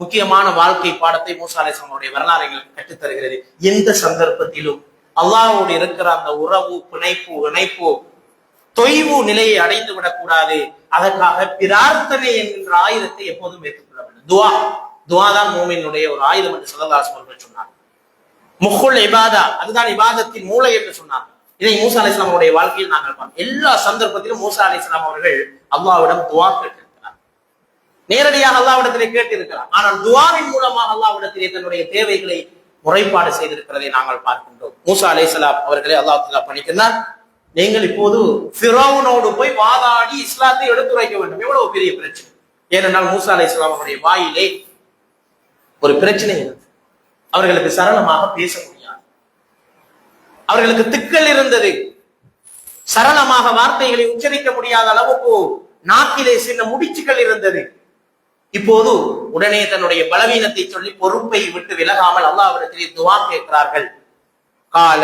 முக்கியமான வாழ்க்கை பாடத்தை மூசா அலைஹிஸ்ஸலாமுடைய வரலாறு எங்களுக்கு கற்றுத் தருகிறது. எந்த சந்தர்ப்பத்திலும் அல்லாஹ்வோடு இருக்கிற அந்த உறவு, பிணைப்பு, இணைப்பு, தொய்வு நிலையை அடைந்து விடக்கூடாது. அதற்காக பிரார்த்தனை என்கின்ற ஆயுதத்தை எப்போதும் ஏற்றுக்கொள்ள வேண்டும். துவா தான் மூமினுடைய ஒரு ஆயுதம் என்று ஸல்லல்லாஹு அலைஹி வஸல்லம் சொன்னார். முஹுல் இபாதா, அதுதான் இபாதத்தின் மூளை என்று சொன்னார். இதை மூசா அலைஹிஸ்ஸலாமுடைய வாழ்க்கையில் நாங்கள் பார்க்கிறோம். எல்லா சந்தர்ப்பத்திலும் மூசா அலைஹிஸ்ஸலாம் அவர்கள் அல்லாஹ்விடம் துவா கேட்டிருக்கிறார். நேரடியாக அல்லாஹ்விடத்திலே கேட்டிருக்கிறார். ஆனால் துவாவின் மூலமாக அல்லாஹ்விடத்திலே தன்னுடைய தேவைகளை முறைப்பாடு செய்திருக்கிறதை நாங்கள் பார்க்கின்றோம். மூசா அலைஹிஸ்ஸலாம் அவர்களை அல்லாஹ் தஆலா பணிக்கிறார், நீங்கள் இப்போது ஃபிரௌனோடு போய் வாதாடி இஸ்லாத்தை எடுத்துரைக்க வேண்டும். எவ்வளவு பெரிய பிரச்சனை! ஏனென்றால் மூசா அலைஹிஸ்ஸலாம் அவருடைய வாயிலே ஒரு பிரச்சனை இருந்தது. அவர்களுக்கு சரளமாக பேச முடியாது, அவர்களுக்கு திக்கல் இருந்தது. சரளமாக வார்த்தைகளை உச்சரிக்க முடியாத அளவுக்கு நாக்கிலே சின்ன முடிச்சுக்கள் இருந்தது. இப்போது உடனே தன்னுடைய பலவீனத்தை சொல்லி பொறுப்பை விட்டு விலகாமல் அல்லாஹ்விடத்திலே துஆ கேட்கிறார்கள். கால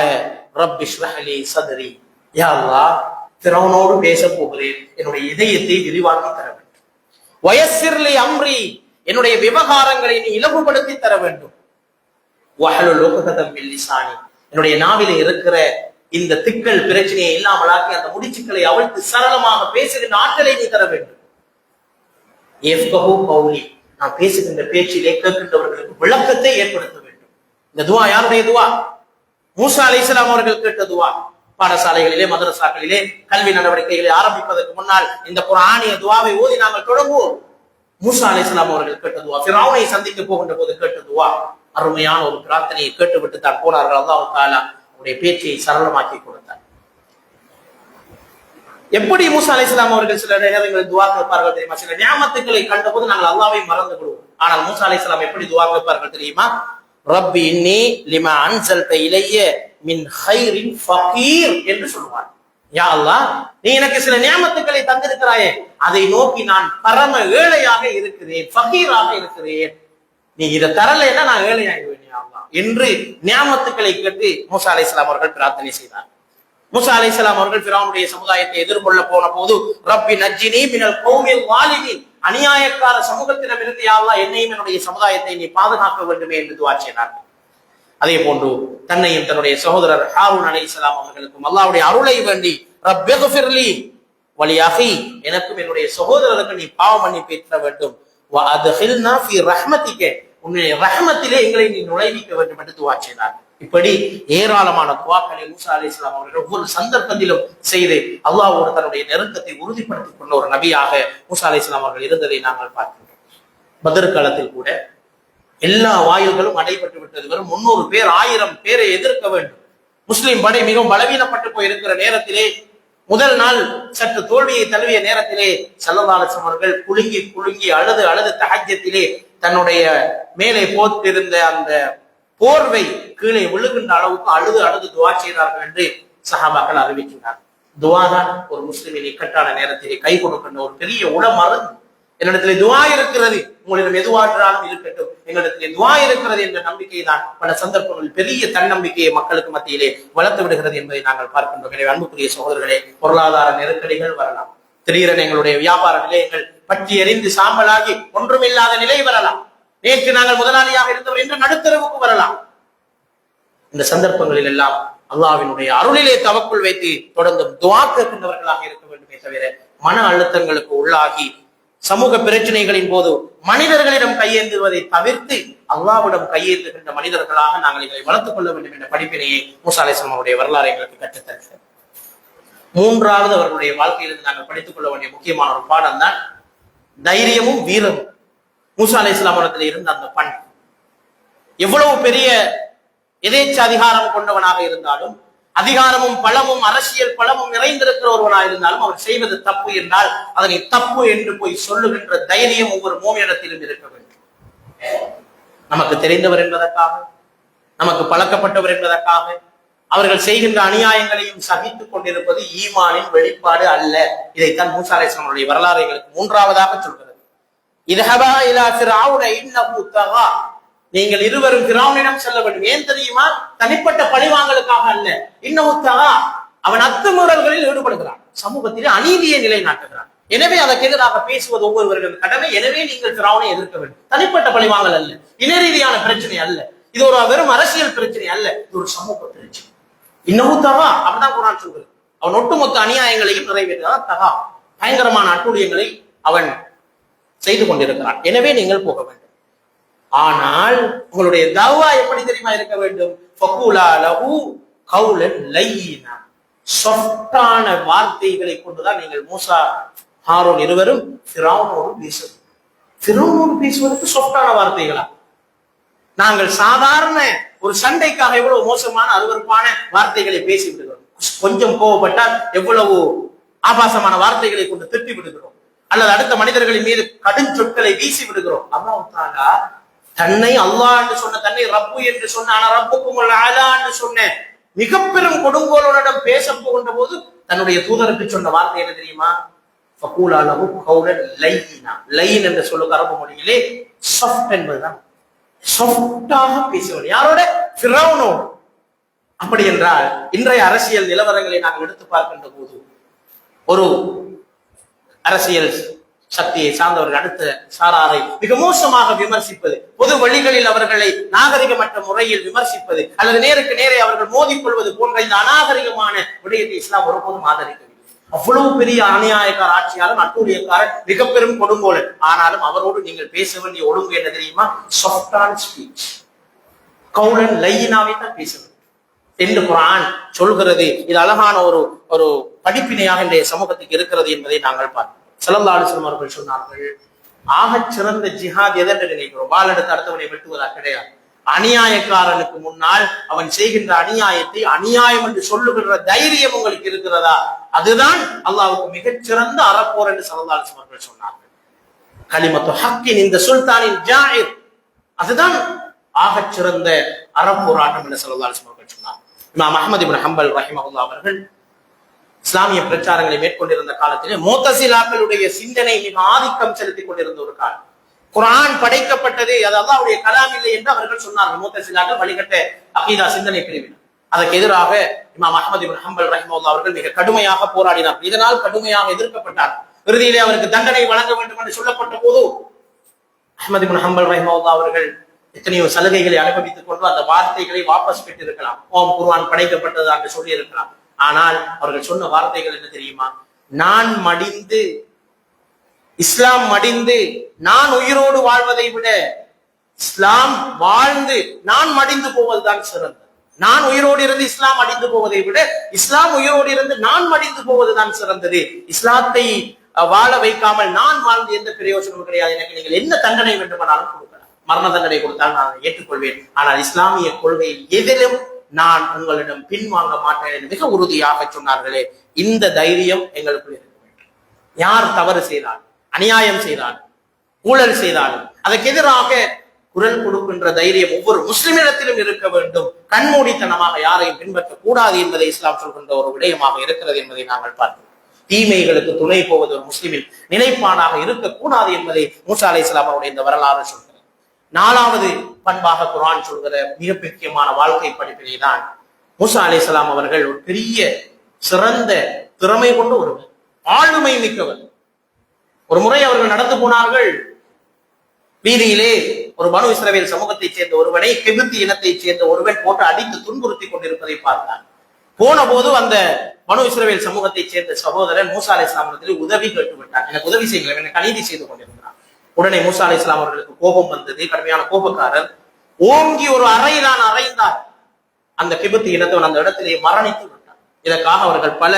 ரப்பி ஷ்ரஹ் லி சத்ரி, யா அல்லாஹ், ஃபிரௌனோடு பேச போகிறேன், என்னுடைய இதயத்தை விரிவாக்கி தர வேண்டும். வயஸ்ஸிர் லி அம்ரி, என்னுடைய விவகாரங்களை நீ இலகுபடுத்தி தர வேண்டும். வஹலுல் உக்ததம் மின் லிசானி, என்னுடைய நாவிலே இருக்கிற இந்த திக்கல் பிரச்சனையை இல்லாமலாக்கி அந்த முடிச்சுக்களை அவிழ்த்து சரளமாக பேசுகின்ற ஆற்றலை நீ தர வேண்டும். யஃப்கஹு கௌலி, நான் பேசுகின்ற பேச்சிலே கேட்கின்றவர்களுக்கு விளக்கத்தை ஏற்படுத்த வேண்டும். இந்த துஆ யாருடைய துஆ? மூசா அலைஹிஸ்ஸலாம் அவர்கள் கேட்ட துஆ. பாடசாலைகளிலே, மதரசாக்களிலே கல்வி நடவடிக்கைகளை ஆரம்பிப்பதற்கு முன்னால் இந்த குர்ஆனிய துஆவை ஓதி நாங்கள் தொடங்குவோம். மூசா அலைஹிஸ்ஸலாம் அவர்கள் கேட்ட துஆ, ஃபிரௌனை சந்திக்க போகின்ற போது கேட்ட துஆ, அருமையான ஒரு பிரார்த்தனையை கேட்டுவிட்டு தான் போனார்கள். அல்லாஹ் தஆலா அவருடைய பேச்சை சரளமாக்கி கொடுத்தார். எப்படி மூசா அலைஹிஸ்ஸலாம் அவர்கள் சில நேரங்களில் துஆ கேட்பார்கள் தெரியுமா? சில நியாமத்துக்களை கண்டபோது நாங்கள் அல்லாஹ்வை மறந்து விடுவோம். ஆனால் மூசா அலைஹிஸ்ஸலாம் எப்படி துஆ கேட்பார்கள் தெரியுமா? ரப்பி இன்னி லிமா அன்ஸல்த இலைய மின் கைரின் ஃபகீர் என்று சொல்லுவார். யா அல்லாஹ், நீ எனக்கு சில நியமத்துக்களை தந்திருக்கிறாயே, அதை நோக்கி நான் பரம ஏழையாக இருக்கிறேன், ஃபகீராக இருக்கிறேன். நீ இதை தரலைன்னா நான் ஏழையாகிடுவேன் யா அல்லாஹ் என்று நியமத்துக்களை கேட்டு மூசா அலைஹிஸ்ஸலாம் அவர்கள் பிரார்த்தனை செய்தார். மூசா அலைஹிஸ்ஸலாம் அவர்கள் ஃபிரௌனுடைய சமுதாயத்தை எதிர்கொள்ள போன போது ரப்பி நஜ்ஜினி மினல் கௌமில் வாலிதீன், அநியாயக்கார சமூகத்திடமிருந்து யா அல்லாஹ் என்னையும் என்னுடைய சமுதாயத்தை நீ பாதுகாக்க வேண்டுமே என்று துஆ செய்தார்கள். அதே போன்று தன்னையும் தன்னுடைய சகோதரர் ஹாரூன் அலைஹிஸ்ஸலாம் அவர்களுக்கும் அல்லாஹ்வுடைய அருளை வேண்டி ரப்பிக்ஃபிர்லி வலி அஹி, எனக்கும் என்னுடைய சகோதரருக்கு நீ பாவ மன்னிப்பை தர வேண்டும், வ அத்கில்னா ஃபீ ரஹ்மத்திக, உன்னுடைய ரஹ்மத்திலே எங்களை நீ நுழைவிக்க வேண்டும் என்று துஆ செய்தார். இப்படி ஏராளமான துஆக்களை மூசா அலைஹிஸ்ஸலாம் அவர்கள் ஒவ்வொரு சந்தர்ப்பத்திலும் செய்து அல்லாஹ்வோடு தன்னுடைய நெருக்கத்தை உறுதிப்படுத்திக் கொண்ட ஒரு நபியாக மூசா அலைஹிஸ்ஸலாம் அவர்கள் இருந்ததை நாங்கள் பார்க்கின்றோம். பத்ர் காலத்தில் கூட எல்லா வாயில்களும் அடைபட்டு விட்டது. வெறும் 300 பேர் 1000 பேரை எதிர்க்க வேண்டும். முஸ்லிம் படை மிகவும் பலவீனப்பட்டு போய் இருக்கிற நேரத்திலே, முதல் நாள் சற்று தோல்வியை தழுவிய நேரத்திலே ஸல்லல்லாஹு அலைஹி வஸல்லம் அவர்கள் குலுங்கி குலுங்கி அழுது தஹஜ்ஜத்திலே தன்னுடைய மேலே போட்டிருந்த அந்த போர்வை கீழே விழுகின்ற அளவுக்கு அழுது துஆ செய்தார்கள் என்று சஹாபாக்கள் அறிவிக்கிறார். துஆ தான் ஒரு முஸ்லிமின் இக்கட்டான நேரத்திலே கை கொடுக்கின்ற ஒரு பெரிய உளமருந்து. என்னிடத்திலே துஆ இருக்கிறது, உங்களிடம் எதுவாற்றாலும் இருக்கட்டும், எங்களிடத்திலே துஆ இருக்கிறது என்ற நம்பிக்கை தான் பல சந்தர்ப்பங்களில் பெரிய தன்னம்பிக்கையை மக்களுக்கு மத்தியிலே வளர்த்து விடுகிறது என்பதை நாங்கள் பார்க்கின்றோம். எனவே அன்புக்குரிய சகோதரர்களே, பொருளாதார நெருக்கடிகள் வரலாம், திடீரென எங்களுடைய வியாபார நிலையங்கள் பற்றி எரிந்து சாம்பலாகி ஒன்றுமில்லாத நிலை வரலாம், நேற்று நாங்கள் முதலாளியாக இருந்தவர் என்று நடுத்தரவுக்கு வரலாம். இந்த சந்தர்ப்பங்களில் எல்லாம் அல்லாஹ்வினுடைய அருளிலே தவக்குள் வைத்து தொடர்ந்து துஆ கேட்கின்றவர்களாக இருக்க வேண்டுமே தவிர மன அழுத்தங்களுக்கு உள்ளாகி சமூக பிரச்சனைகளின் போது மனிதர்களிடம் கையேந்துவதை தவிர்த்து அல்லாஹ்விடம் கையேந்துகின்ற மனிதர்களாக நாங்கள் இதை வளர்த்துக் கொள்ள வேண்டும் என்ற படிப்பினையை மூசா அலைஹிஸ்ஸலாம் அவருடைய வரலாறு எங்களுக்கு கற்றுத்தருகிறது. மூன்றாவது அவர்களுடைய வாழ்க்கையிலிருந்து நாங்கள் படித்துக் கொள்ள வேண்டிய முக்கியமான ஒரு பாடம் தான் தைரியமும் வீரமும். மூசா அலைஹிஸ்ஸலாம் அவர்களிடத்தில் இருந்த அந்த பண்பு, எவ்வளவு பெரிய எதேச்ச அதிகாரம் கொண்டவனாக இருந்தாலும், அதிகாரமும் பலமும் அரசியல் பலமும் நிறைந்திருக்கிற ஒருவனாக இருந்தாலும், அவர் செய்வது தப்பு என்றால் அதனை தப்பு என்று போய் சொல்லுகின்ற தைரியம் ஒவ்வொரு மூமினிடத்திலும் இருக்க வேண்டும். நமக்கு தெரிந்தவர் என்பதற்காக, நமக்கு பழக்கப்பட்டவர் என்பதற்காக அவர்கள் செய்கின்ற அநியாயங்களையும் சகித்துக் கொண்டிருப்பது ஈமானின் வெளிப்பாடு அல்ல. இதைத்தான் மூசா அலைஹிஸ்ஸலாம் அவருடைய வரலாறு எங்களுக்கு மூன்றாவதாக சொல்கிறது. இதஹபா இலா ஃபிரௌன இன்னஹு தகா, நீங்கள் இருவரும் ஃபிரௌனிடம் செல்ல வேண்டும். ஏன் தெரியுமா? தனிப்பட்ட பழிவாங்கலுக்காக அல்ல. இன்னஹு தகா, அவன் அத்துமீறல்களில் ஈடுபடுகிறான், சமூகத்திலே அநீதியை நிலைநாட்டுகிறான். எனவே அதற்கு எதிராக பேசுவது ஒவ்வொருவர்கள் கடமை. எனவே நீங்கள் ஃபிரௌனை எதிர்க்க வேண்டும். தனிப்பட்ட பழிவாங்கல் அல்ல, இன ரீதியான பிரச்சனை அல்ல, இது ஒரு வெறும் அரசியல் பிரச்சனை அல்ல, இது ஒரு சமூக பிரச்சனை. இன்னஹு தகா, அப்படிதான் குர்ஆன் சொல்கிறது. அவன் ஒட்டுமொத்த அநியாயங்களையும் நிறைவேற்றுகிறான். தகா, பயங்கரமான அட்டூழியங்களை அவன் செய்து கொண்டிருக்கிறான். எனவே நீங்கள் போக வேண்டும். ஆனால் உங்களுடைய தவா எப்படி தெரியுமா இருக்க வேண்டும்? ஃபகுலா லஹு கௌலன் லையினா, சொஃப்டான வார்த்தைகளை கொண்டுதான் நீங்கள் மூசா ஹாரூன் இருவரும் ஃபிரௌனோடு பேசுவது. ஃபிரௌனோடு பேசுவதற்கு சொஃப்டான வார்த்தைகளா? நாங்கள் சாதாரண ஒரு சண்டைக்காக எவ்வளவு மோசமான அருவருப்பான வார்த்தைகளை பேசி விடுகிறோம். கொஞ்சம் கோவப்பட்டால் எவ்வளவு ஆபாசமான வார்த்தைகளை கொண்டு திட்டி விடுகிறோம், அல்லது அடுத்த மனிதர்களின் மீது கடும் சொற்களை வீசி விடுகிறோம். அல்லாஹ் தஆலா தன்னை அல்லாஹ் என்று சொன்ன, தன்னை ரப்பு என்று சொன்ன, ஆனா ரப்புக்கும் அலா என்று சொன்ன மிக பெரும் கொடுங்கோலனிடம் பேச போகின்ற போது தன்னுடைய தூதருக்கு சொன்ன வார்த்தை என்ன தெரியுமா? ஃபகூலா லஹு கௌலன் லையினா. லைன் என்ற சொல்லுக்கு அரபு மொழியிலே சாஃப்ட் என்பதுதான். சாஃப்டாக பேசுவது யாரோட? ஃபிரௌனோடு. அப்படி என்றால் இன்றைய அரசியல் நிலவரங்களை நாங்கள் எடுத்து பார்க்கின்ற போது ஒரு அரசியல் சக்தியை சார்ந்தவர்கள் அடுத்த சாராரை மிக மோசமாக விமர்சிப்பது, பொது வழிகளில் அவர்களை நாகரிகமற்ற முறையில் விமர்சிப்பது, அல்லது நேருக்கு நேரே அவர்கள் மோதிக்கொள்வது போன்ற இந்த அநாகரிகமான விடயத்தை இஸ்லாம் ஒருபோதும் ஆதரிக்கவில்லை. அவ்வளவு பெரிய அநியாயக்கார ஆட்சியாளர், அட்டூழியக்காரர், மிக பெரும் கொடுங்கோலன், ஆனாலும் அவரோடு நீங்கள் பேச வேண்டிய ஒழுங்கு என்ன தெரியுமா? சாஃப்டான ஸ்பீச், கௌலன் லையினாவை தான் பேச வேண்டும் என்று குர்ஆன் சொல்கிறது. இது அழகான ஒரு படிப்பினையாக இன்றைய சமூகத்துக்கு இருக்கிறது என்பதை நாங்கள் பார்க்கிறோம். ஸல்லல்லாஹு அலைஹி வஸல்லம் அவர்கள் சொன்னார்கள், ஆகச் சிறந்த ஜிஹாத் எதென்று நினைக்கிறோம்? வாள் எடுத்து அடுத்தவனை வெட்டுவதா? கிடையாது. அநியாயக்காரனுக்கு முன்னால் அவன் செய்கின்ற அநியாயத்தை அநியாயம் என்று சொல்லுகின்ற தைரியம் உங்களுக்கு இருக்கிறதா? அதுதான் அல்லாஹ்வுக்கு மிகச்சிறந்த அறப்போர் என்று ஸல்லல்லாஹு அலைஹி வஸல்லம் அவர்கள் சொன்னார்கள். கலிமத்து ஹக்கின் இந்த சுல்தானின் ஜாயிர், அதுதான் ஆகச் சிறந்த அறப்போராட்டம் என்று ஸல்லல்லாஹு அலைஹி வஸல்லம் சொன்னார். இமாம் அஹ்மத் இப்னு ஹம்பல் ரஹிமஹுல்லாஹ் அவர்கள் இஸ்லாமிய பிரச்சாரங்களை மேற்கொண்டிருந்த காலத்திலே முத்தஸிலாக்களுடைய சிந்தனை மிக ஆதிக்கம் செலுத்திக் கொண்டிருந்த ஒரு காலம். குர்ஆன் படைக்கப்பட்டது அது அல்லாஹ்வுடைய கலாம் இல்லை என்று அவர்கள் சொன்னார்கள். முத்தஸிலாக்கள் வழிகட்ட அகீதா சிந்தனை பிரிவினர். அதற்கு எதிராக இமாம் அஹ்மத் இப்னு ஹம்பல் ரஹிமஹுல்லாஹ் அவர்கள் மிக கடுமையாக போராடினார். இதனால் கடுமையாக எதிர்க்கப்பட்டார். இறுதியிலே அவருக்கு தண்டனை வழங்க வேண்டும் என்று சொல்லப்பட்ட போது அஹ்மத் இப்னு ஹம்பல் ரஹிமஹுல்லாஹ் அவர்கள் எத்தனையோ சலுகைகளை அனுபவித்துக் கொண்டு அந்த வார்த்தைகளை வாபஸ் பெற்றிருக்கலாம். குர்ஆன் படைக்கப்பட்டது என்று சொல்லி இருக்கலாம். ஆனால் அவர்கள் சொன்ன வார்த்தைகள் என்ன தெரியுமா? நான் மடிந்து இஸ்லாம் மடிந்து நான் உயிரோடு வாழ்வதை விட இஸ்லாம் வாழ்ந்து நான் மடிந்து போவதுதான் சிறந்தது. நான் உயிரோடு இருந்து இஸ்லாம் அடிந்து போவதை விட இஸ்லாம் உயிரோடு இருந்து நான் மடிந்து போவதுதான் சிறந்தது. இஸ்லாத்தை வாழ வைக்காமல் நான் வாழ்ந்து எந்த பிரயோஜனமும் கிடையாது. எனக்கு நீங்கள் என்ன தண்டனை வேண்டுமானாலும் கொடுக்கலாம். மரண தண்டனை கொடுத்தால் நான் ஏற்றுக்கொள்வேன். ஆனால் இஸ்லாமிய கொள்கை எதிலும் நான் உங்களிடம் பின்வாங்க மாட்டேன் என்று மிக உறுதியாக சொன்னார்களே. இந்த தைரியம் எங்களுக்குள் இருக்க வேண்டும். யார் தவறு செய்தால், அநியாயம் செய்தால், ஊழல் செய்தாலும் அதற்கு எதிராக குரல் கொடுக்கின்ற தைரியம் ஒவ்வொரு முஸ்லிமிடத்திலும் இருக்க வேண்டும். கண்மூடித்தனமாக யாரையும் பின்பற்றக் கூடாது என்பதை இஸ்லாம் சொல்கின்ற ஒரு விடயமாக இருக்கிறது என்பதை நாங்கள் பார்க்கிறோம். தீமைகளுக்கு துணை போவது ஒரு முஸ்லிமின் நிலைப்பாடாக இருக்கக்கூடாது என்பதை மூசா அலைஹிஸ்ஸலாம் அவருடைய இந்த வரலாறு சொல்கிறது. 4வது பண்பாக குர்ஆன் சொல்கிற மிக முக்கியமான வாழ்க்கை படிப்பினை தான் மூசா அலைஹிஸ்ஸலாம் அவர்கள் ஒரு பெரிய சிறந்த திறமை கொண்டு ஒருவர், ஆளுமை மிக்கவர். ஒரு முறை அவர்கள் நடந்து போனார்கள். வீதியிலே ஒரு பனு இஸ்ரவேல் சமூகத்தைச் சேர்ந்த ஒருவனை கிபித்தி இனத்தைச் சேர்ந்த ஒருவன் போட்டு அடித்து துன்புறுத்தி கொண்டிருப்பதை பார்த்தார். போன போது அந்த பனு இஸ்ரவேல் சமூகத்தைச் சேர்ந்த சகோதரன் மூசா அலைஹிஸ்ஸலாம் உதவி கேட்டு விட்டார். எனக்கு உதவி செய்யுங்கள், எனக்கு அநீதி செய்து கொண்டிருக்கிறார். உடனே மூசா அலைஹிஸ்ஸலாம் அவர்களுக்கு கோபம் வந்தது. கடுமையான கோபக்காரர். ஓங்கி ஒரு அறைதான் அறைந்தார். அந்த கிபித்தி இனத்தவன் அந்த இடத்திலே மரணித்து விட்டார். இதற்காக அவர்கள் பல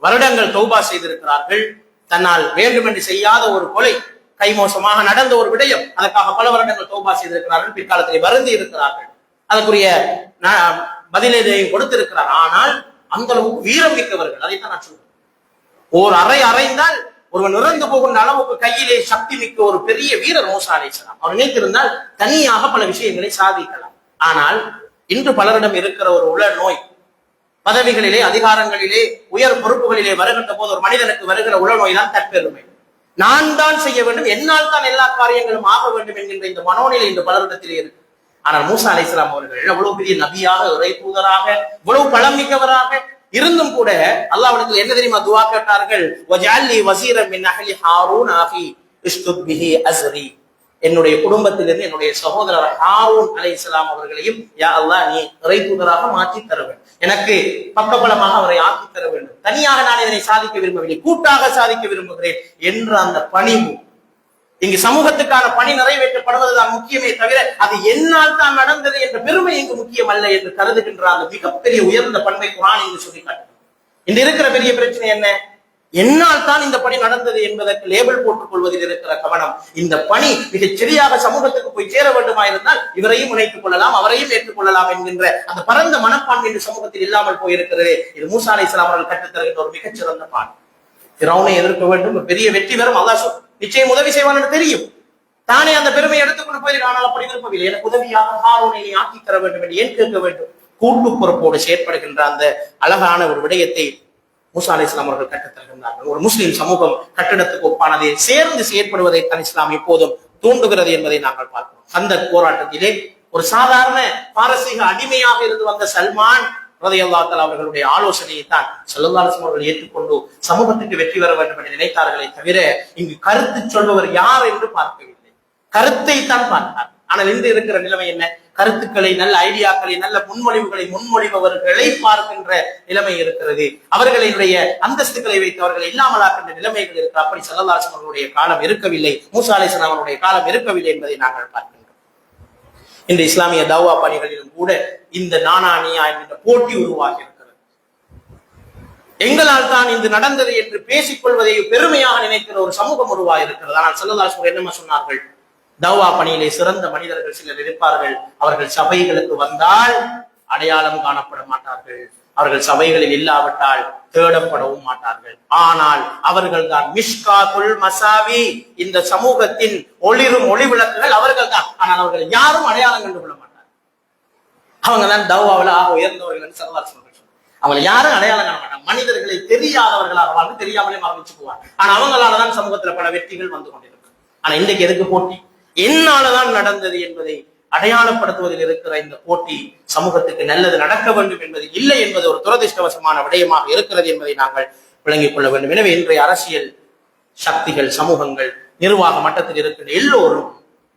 வருடங்கள் தௌபா செய்திருக்கிறார்கள். தன்னால் வேண்டுமென்று செய்யாத ஒரு கொலை, கைமோசமாக நடந்த ஒரு விடயம், அதற்காக பல வருடங்கள் தௌபா செய்திருக்கிறார்கள். பிற்காலத்திலே வருந்தி இருக்கிறார்கள். அதற்குரிய பதிலையும் கொடுத்திருக்கிறார். ஆனால் அந்த அளவுக்கு வீரம் மிக்கவர்கள். அதைத்தான் நான் சொல்றேன். ஓர் அறை அறைந்தால் ஒருவன் இறந்து போகின்ற அளவுக்கு கையிலே சக்தி மிக்க ஒரு பெரிய வீரர் மூசா அலைஹிஸ்ஸலாம். அவர் நினைத்திருந்தால் தனியாக பல விஷயங்களை சாதிக்கலாம். ஆனால் இன்று பலரிடம் இருக்கிற ஒரு உள நோய், பதவிகளிலே, அதிகாரங்களிலே, உயர் பொறுப்புகளிலே வருகின்ற போது ஒரு மனிதனுக்கு வருகிற உள நோய் தான் தற்பெருமை. நான் தான் செய்ய வேண்டும், என்னால் தான் எல்லா காரியங்களும் ஆக வேண்டும் என்கின்ற இந்த மனோநிலை இன்று பலரிடத்திலே இருக்கு. ஆனால் மூசா அலைஹிஸ்ஸலாம் அவர்கள் அவ்வளவு பெரிய நபியாக, இறை தூதராக, இவ்வளவு பலம் மிக்கவராக இருந்தும் கூட அல்லாஹ்விடத்தில் என்ன தெரியுமா துஆ கேட்டார்கள்? வஜஅல்லி வஸீரன் மின் அஹ்லி ஹாரூன் அகி இஷ்துத் பிஹி அஸ்ரி. என்னுடைய குடும்பத்திலிருந்து என்னுடைய சகோதரர் ஹாரூன் அலைஹிஸ்ஸலாம் அவர்களையும் யா அல்லாஹ் நீ இறை தூதராக மாற்றி தர வேண்டும், எனக்கு பக்கபலமாக அவரை ஆக்கி தர வேண்டும். தனியாக நான் இதனை சாதிக்க விரும்பவில்லை, கூட்டாக சாதிக்க விரும்புகிறேன் என்ற அந்த பணிவு. இங்கு சமூகத்துக்கான பணி நிறைவேற்றப்படுவதுதான் முக்கியமே தவிர அது என்னால் தான் நடந்தது என்ற பெருமை இங்கு முக்கியம் அல்ல என்று கருதுகின்ற அந்த மிகப்பெரிய உயர்ந்த பண்பை குர்ஆன் இங்கு சொல்லி காட்டுகிறது. இன்று இருக்கிற பெரிய பிரச்சனை என்ன? என்னால் தான் இந்த பணி நடந்தது என்பதற்கு லேபிள் போட்டுக் கொள்வதில் இருக்கிற கவனம். இந்த பணி மிகச் சரியாக சமூகத்துக்கு போய் சேர வேண்டுமாயிருந்தால் இவரையும் இணைத்துக் கொள்ளலாம், அவரையும் ஏற்றுக்கொள்ளலாம் என்கின்ற அந்த பரந்த மனப்பான்மை இந்த சமூகத்தில் இல்லாமல் போயிருக்கிறது. இது மூசா அலைஹிஸ்ஸலாம் அவர்கள் கற்றுத்தருகின்ற ஒரு மிகச்சிறந்த பாடம். ஃபிரௌனை எதிர்க்க வேண்டும், பெரிய வெற்றி பெறும், அல்லாஹ் நிச்சயம் உதவி செய்வான் என்று தெரியும். தானே அந்த பெருமையை எடுத்துக்கொண்டு போயிருக்க. ஆனால் அப்படி விரும்பவில்லை. எனக்கு உதவியாக ஹாரூனை ஆக்கி தர வேண்டும் என்று ஏன் கேட்க வேண்டும்? கூட்டு பொறுப்போடு செயற்படுகின்ற அந்த அழகான ஒரு விடயத்தை மூசா அலைஹிஸ்ஸலாம் அவர்கள் கற்றுத்தருகின்றார்கள். ஒரு முஸ்லிம் சமூகம் கட்டிடத்துக்கு ஒப்பானதை சேர்ந்து செயற்படுவதை தான் இஸ்லாம் எப்போதும் தூண்டுகிறது என்பதை நாங்கள் பார்க்கிறோம். அந்த போராட்டத்திலே ஒரு சாதாரண பாரசீக அடிமையாக இருந்து வந்த சல்மான் ரலியல்லாஹு தஆலா அவர்களுடைய ஆலோசனையை தான் ஸல்லல்லாஹு அலைஹி வஸல்லம் அவர்கள் ஏற்றுக்கொண்டு சமூகத்துக்கு வெற்றி பெற வேண்டும் என்று நினைத்தார்களே தவிர இங்கு கருத்து சொல்பவர் யார் என்று பார்க்கவில்லை. கருத்தை தான் பார்த்தார். ஆனால் இன்று இருக்கிற நிலைமை என்ன? கருத்துக்களை, நல்ல ஐடியாக்களை, நல்ல முன்மொழிபவர்களை பார்க்கின்ற நிலைமை இருக்கிறது. அவர்களுடைய அந்தஸ்துகளை வைத்து அவர்களை இல்லாமலாக்கின்ற நிலைமைகள் இருக்கு. அப்படி ஸல்லல்லாஹு அலைஹி வஸல்லம் அவர்களுடைய காலம் இருக்கவில்லை, மூசா அலைஹிஸ்ஸலாம் அவருடைய காலம் இருக்கவில்லை என்பதை நாங்கள் பார்க்கின்றோம். இந்த இஸ்லாமிய தௌவா பணிகளிலும் கூட இந்த நானானியா என்கின்ற போட்டி உருவாகி இருக்கிறது. எங்களால் தான் இது நடந்தது என்று பேசிக் கொள்வதை பெருமையாக நினைக்கிற ஒரு சமூகம் உருவாகி இருக்கிறது. ஆனால் ஸல்லல்லாஹு அலைஹி வஸல்லம் என்னமா சொன்னார்கள்? தௌவா பணியிலே சிறந்த மனிதர்கள் சிலர் இருப்பார்கள். அவர்கள் சபைகளுக்கு வந்தால் அடையாளம் காணப்பட மாட்டார்கள். அவர்கள் சபைகளில் இல்லாவிட்டால் தேடப்படவும் மாட்டார்கள். ஆனால் அவர்கள் தான் மிஷ்காத்துல் மசாவி, இந்த சமூகத்தின் ஒளிரும் ஒளி விளக்குகள் அவர்கள் தான். ஆனால் அவர்கள் யாரும் அடையாளம் கண்டு கொள்ள மாட்டார்கள். அவங்க தான் தவ்வாவில் ஆக உயர்ந்தவர்கள் சரதார் சொல்றாங்க. அவங்களை யாரும் அடையாளம் காண மாட்டாங்க. மனிதர்களை தெரியாதவர்களாக வாழ்ந்து தெரியாமலே மரணிச்சுக்குவாங்க. ஆனா அவங்களாலதான் சமூகத்துல பல வெற்றிகள் வந்து கொண்டிருக்கு. ஆனா இன்றைக்கு எதுக்கு போட்டி? என்னாலதான் நடந்தது என்பதை அடையாளப்படுத்துவதில் இருக்கிற இந்த போட்டி சமூகத்துக்கு நல்லது நடக்க வேண்டும் என்பது இல்லை என்பது ஒரு துரதிருஷ்டவசமான விடயமாக இருக்கிறது என்பதை நாங்கள் விளங்கிக் கொள்ள வேண்டும். எனவே இன்றைய அரசியல் சக்திகள், சமூகங்கள், நிர்வாக மட்டத்தில் இருக்கிற எல்லோரும்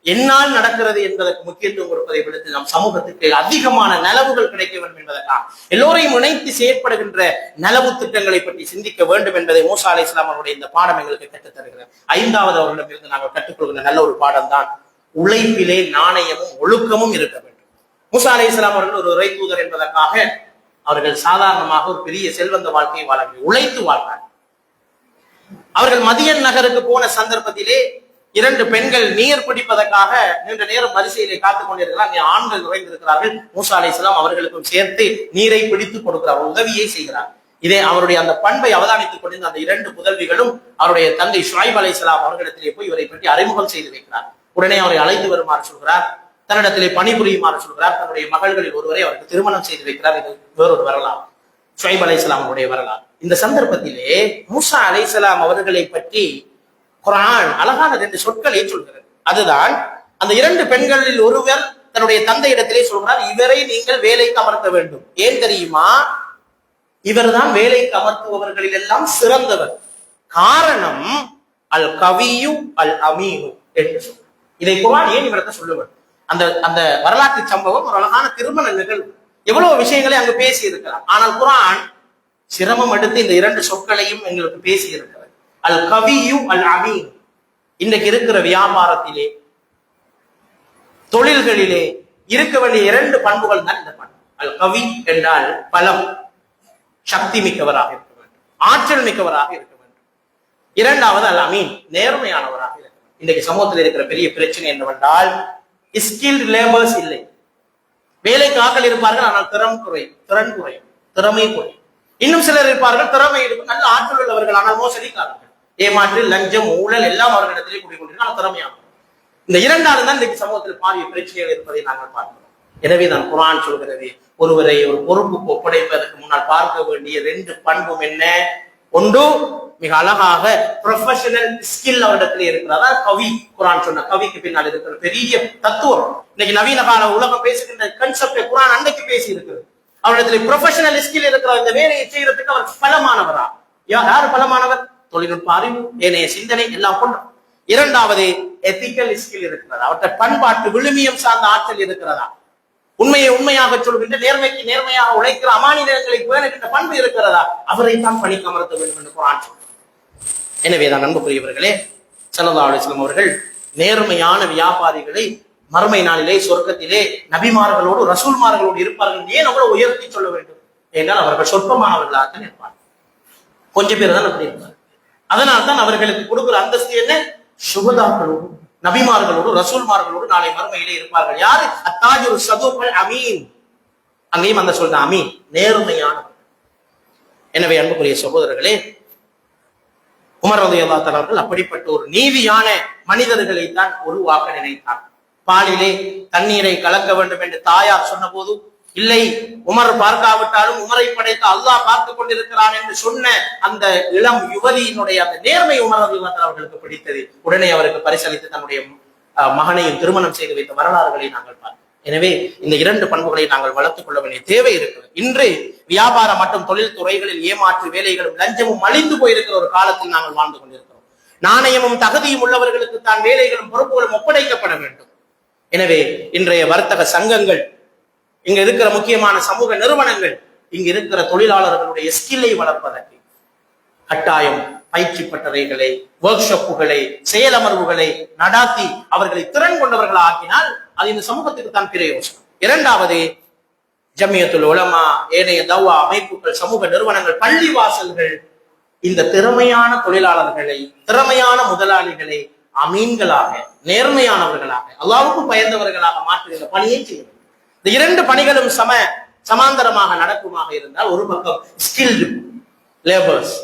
என்னால் நடக்கிறது என்பதற்கு முக்கியத்துவம் கொடுப்பதை விடுத்து நம் சமூகத்துக்கு அதிகமான நலவுகள் கிடைக்க வேண்டும் என்பதற்காக எல்லோரையும் இணைத்து செயற்படுகின்ற நலவு திட்டங்களை பற்றி சிந்திக்க வேண்டும் என்பதை மூசா அலைஹிஸ்ஸலாம் அவருடைய இந்த பாடம் எங்களுக்கு கற்றுத் தருகிறது. 5வது அவர்களிடமிருந்து நாங்கள் கற்றுக்கொள்கிற நல்ல ஒரு பாடம் தான் உழைப்பிலே நாணயமும் ஒழுக்கமும் இருக்க வேண்டும். மூசா அலைஹிஸ்ஸலாம் அவர்கள் ஒரு இறை தூதர் என்பதற்காக அவர்கள் சாதாரணமாக ஒரு பெரிய செல்வந்த வாழ்க்கையை வாழவில்லை, உழைத்து வாழ்ந்தார். அவர்கள் மதியன் நகருக்கு போன சந்தர்ப்பத்திலே 2 பெண்கள் நீர் பிடிப்பதற்காக நீண்ட நேரம் வரிசையிலே காத்துக் கொண்டிருக்கிறார். ஆண்கள் நிறைந்திருக்கிறார்கள். மூசா அலைஹிஸ்ஸலாம் அவர்களுக்கும் சேர்த்து நீரை பிடித்துக் கொடுக்கிறார், உதவியை செய்கிறார். இதே அவருடைய அந்த பண்பை அவதானித்துக் கொண்டிருந்த அந்த 2 புதல்விகளும் அவருடைய தந்தை ஷுஐப் அலைஹிஸ்ஸலாம் அவர்களிடத்திலே போய் இவரை பற்றி அறிமுகம் செய்து வைக்கிறார். உடனே அவரை அழைத்து வருமாறு சொல்கிறார், தன்னிடத்திலே பணிபுரியுமாறு சொல்கிறார். தன்னுடைய மகள்களில் ஒருவரை அவருக்கு திருமணம் செய்து வைக்கிறார். இது வேறொரு வரலாறு, ஷுஐப் அலைஹிஸ்ஸலாம் அவருடைய வரலாறு. இந்த சந்தர்ப்பத்திலே மூசா அலைஹிஸ்ஸலாம் அவர்களை பற்றி குர்ஆன் அழகான 2 சொற்களை சொல்கிறது. அதுதான் அந்த 2 பெண்களில் ஒருவர் தன்னுடைய தந்தையிடத்திலே சொல்கிறார், இவரை நீங்கள் வேலைக்கு அமர்த்த வேண்டும். ஏன் தெரியுமா? இவர்தான் வேலைக்கு அமர்த்துபவர்களில் எல்லாம் சிறந்தவர். காரணம் அல் கவியு அல் அமீனு என்று சொல்றார். இதை குர்ஆன் ஏன் இவரத்தை சொல்லுவார்? அந்த வரலாற்று சம்பவம் ஒரு அழகான திருமண நிகழ்வு. எவ்வளவு விஷயங்களை அங்கு பேசி இருக்கிறார். ஆனால் குர்ஆன் சிரமம் எடுத்து இந்த 2 சொற்களையும் எங்களுக்கு பேசி இருக்கிறார். அல் கவியு அல் அமீன். இன்றைக்கு இருக்கிற வியாபாரத்திலே, தொழில்களிலே இருக்க வேண்டிய 2 பண்புகள் தான் இந்த பண்பு. அல் கவி என்றால் பலம், சக்தி மிக்கவராக இருக்க வேண்டும், ஆற்றல் மிக்கவராக இருக்க வேண்டும். 2வது அல் அமீன், நேர்மையானவராக இருக்க வேண்டும். இன்றைக்கு சமூகத்தில் இருக்கிற பெரிய பிரச்சனை என்னவென்றால் ஸ்கில்ட் லேபர்ஸ் இல்லை. வேலைக்கு ஆட்கள் இருப்பார்கள், ஆனால் திறன் குறையும், திறமை குறையும். இன்னும் சிலர் இருப்பார்கள், திறமை இருக்கும், நல்ல ஆற்றல் உள்ளவர்கள், ஆனால் மோசடிக்காரர்கள், ஏமாற்று, லஞ்சம், ஊழல் எல்லாம் அவர்களிடத்திலே கூடிக்கொண்டிருக்கிறார், திறமையானவர். இந்த 2வது தான் இன்றைக்கு சமூகத்தில் பாரிய பிரச்சனைகள் இருப்பதை நாங்கள் பார்க்கிறோம். எனவே தான் குர்ஆன் சொல்கிறது, ஒருவரை ஒரு பொறுப்புக்கு ஒப்படைப்பதற்கு முன்னால் பார்க்க வேண்டிய 2 பண்பும் என்ன? ஒன்று, மிக அழகாக ப்ரொஃபஷனல் ஸ்கில் அவரிடத்திலே இருக்கிறதா கவி. குர்ஆன் சொன்ன கவிக்கு பின்னால் இருக்கிற பெரிய தத்துவம். இன்னைக்கு நவீன கால உலகம் பேசுகின்ற கன்செப்டை குர்ஆன் அன்றைக்கு பேசி இருக்கிறது. அவரிடத்தில் ப்ரொஃபஷனல் ஸ்கில் இருக்கிற இந்த வேலையை செய்யறதுக்கு அவர் பலமானவரா? யார் பலமானவர்? தொழில்நுட்ப அறிவு, ஏனைய சிந்தனை எல்லாம் கொண்டு. 2வது எத்திக்கல் ஸ்கில் இருக்கிறதா? அவற்றை பண்பாட்டு விழுமியம் சார்ந்த ஆற்றல் இருக்கிறதா? உண்மையை உண்மையாக சொல்கின்ற, நேர்மைக்கு நேர்மையாக உழைக்கிற, அமானிதங்களை பேணுகின்ற பண்பு இருக்கிறதா? அவரைத்தான் பணிக்கு அமர்த்த வேண்டும் என்று குர்ஆன் சொல்கிறது. எனவேதான் அன்புக்குரியவர்களே, ஸல்லல்லாஹு அலைஹி வஸல்லம் அவர்கள் நேர்மையான வியாபாரிகளை மறுமை நாளிலே சொர்க்கத்திலே நபிமார்களோடு ரசூல்மார்களோடு இருப்பார்கள். ஏன் அவ்வளவு உயர்த்தி சொல்ல வேண்டும்? ஏனால் அவர்கள் சொற்பமானவர்களாகத்தான் இருப்பார்கள். கொஞ்சம் பேர் தான் அப்படி இருப்பார்கள். அதனால் தான் அவர்களுக்கு கொடுக்கிற அந்தஸ்து என்ன? சுஹதாக்களோடு, நபிமார்களோடு, ரசூல்மார்களோடு நாளை மறுமையிலே இருப்பார்கள். யாரு? அத்தாஜுர் ஸதூகுல் அமீன். அங்கேயும் அந்த சொல்ற அமீன், நேர்மையானவர். எனவே அன்புக்குரிய சகோதரர்களே, உமர் ரலியல்லாஹு தஆலா அவர்கள் அப்படிப்பட்ட ஒரு நீதியான மனிதர்களை தான் உருவாக்க நினைத்தார். பாலிலே தண்ணீரை கலக்க வேண்டும் என்று தாயார் சொன்ன போது, இல்லை, உமர் பார்க்காவிட்டாலும் உமரை படைத்த அல்லாஹ் பார்த்துக் கொண்டிருக்கிறான் என்று சொன்ன அந்த இளம் யுவதியினுடைய அந்த நேர்மை உமர் ரலியல்லாஹு தஆலா அவர்களுக்கு பிடித்தது. உடனே அவருக்கு பரிசளித்து தன்னுடைய மகனையும் திருமணம் செய்து வைத்த வரலாறுகளை நாங்கள் பார்க்கிறோம். எனவே இந்த 2 பண்புகளை நாங்கள் வளர்த்துக் கொள்ள வேண்டிய தேவை இருக்கிறது. இன்று வியாபார மற்றும் தொழில் துறைகளில் ஏமாற்று வேலைகளும் லஞ்சமும் அழிந்து போயிருக்கிற ஒரு காலத்தில் நாங்கள் வாழ்ந்து கொண்டிருக்கிறோம். நாணயமும் தகுதியும் உள்ளவர்களுக்கு தான் வேலைகளும் பொறுப்புகளும் ஒப்படைக்கப்பட வேண்டும். எனவே இன்றைய வர்த்தக சங்கங்கள், இங்க இருக்கிற முக்கியமான சமூக நிறுவனங்கள், இங்க இருக்கிற தொழிலாளர்களுடைய ஸ்கில்லை வளர்ப்பதற்கு கட்டாயம் பயிற்சி பட்டறைகளை, ஒர்க் ஷாப்புகளை, செயலமர்வுகளை நடாத்தி அவர்களை திறன் கொண்டவர்கள் ஆக்கினால் அது இந்த சமூகத்துக்கு தான் பிரயோசனம். 2வது, ஜமியத்துல் உலமா, ஏனைய தவ்வா அமைப்புகள், சமூக நிறுவனங்கள், பள்ளி வாசல்கள் இந்த திறமையான தொழிலாளர்களை, திறமையான முதலாளிகளை அமீன்களாக, நேர்மையானவர்களாக, அல்லாஹ்வுக்கு பயந்தவர்களாக மாற்றுகிற பணியை செய்யும். இந்த 2 பணிகளும் சமாந்தரமாக நடக்குமாக இருந்தால் ஒரு பக்கம் ஸ்கில்டு லேபர்ஸ்,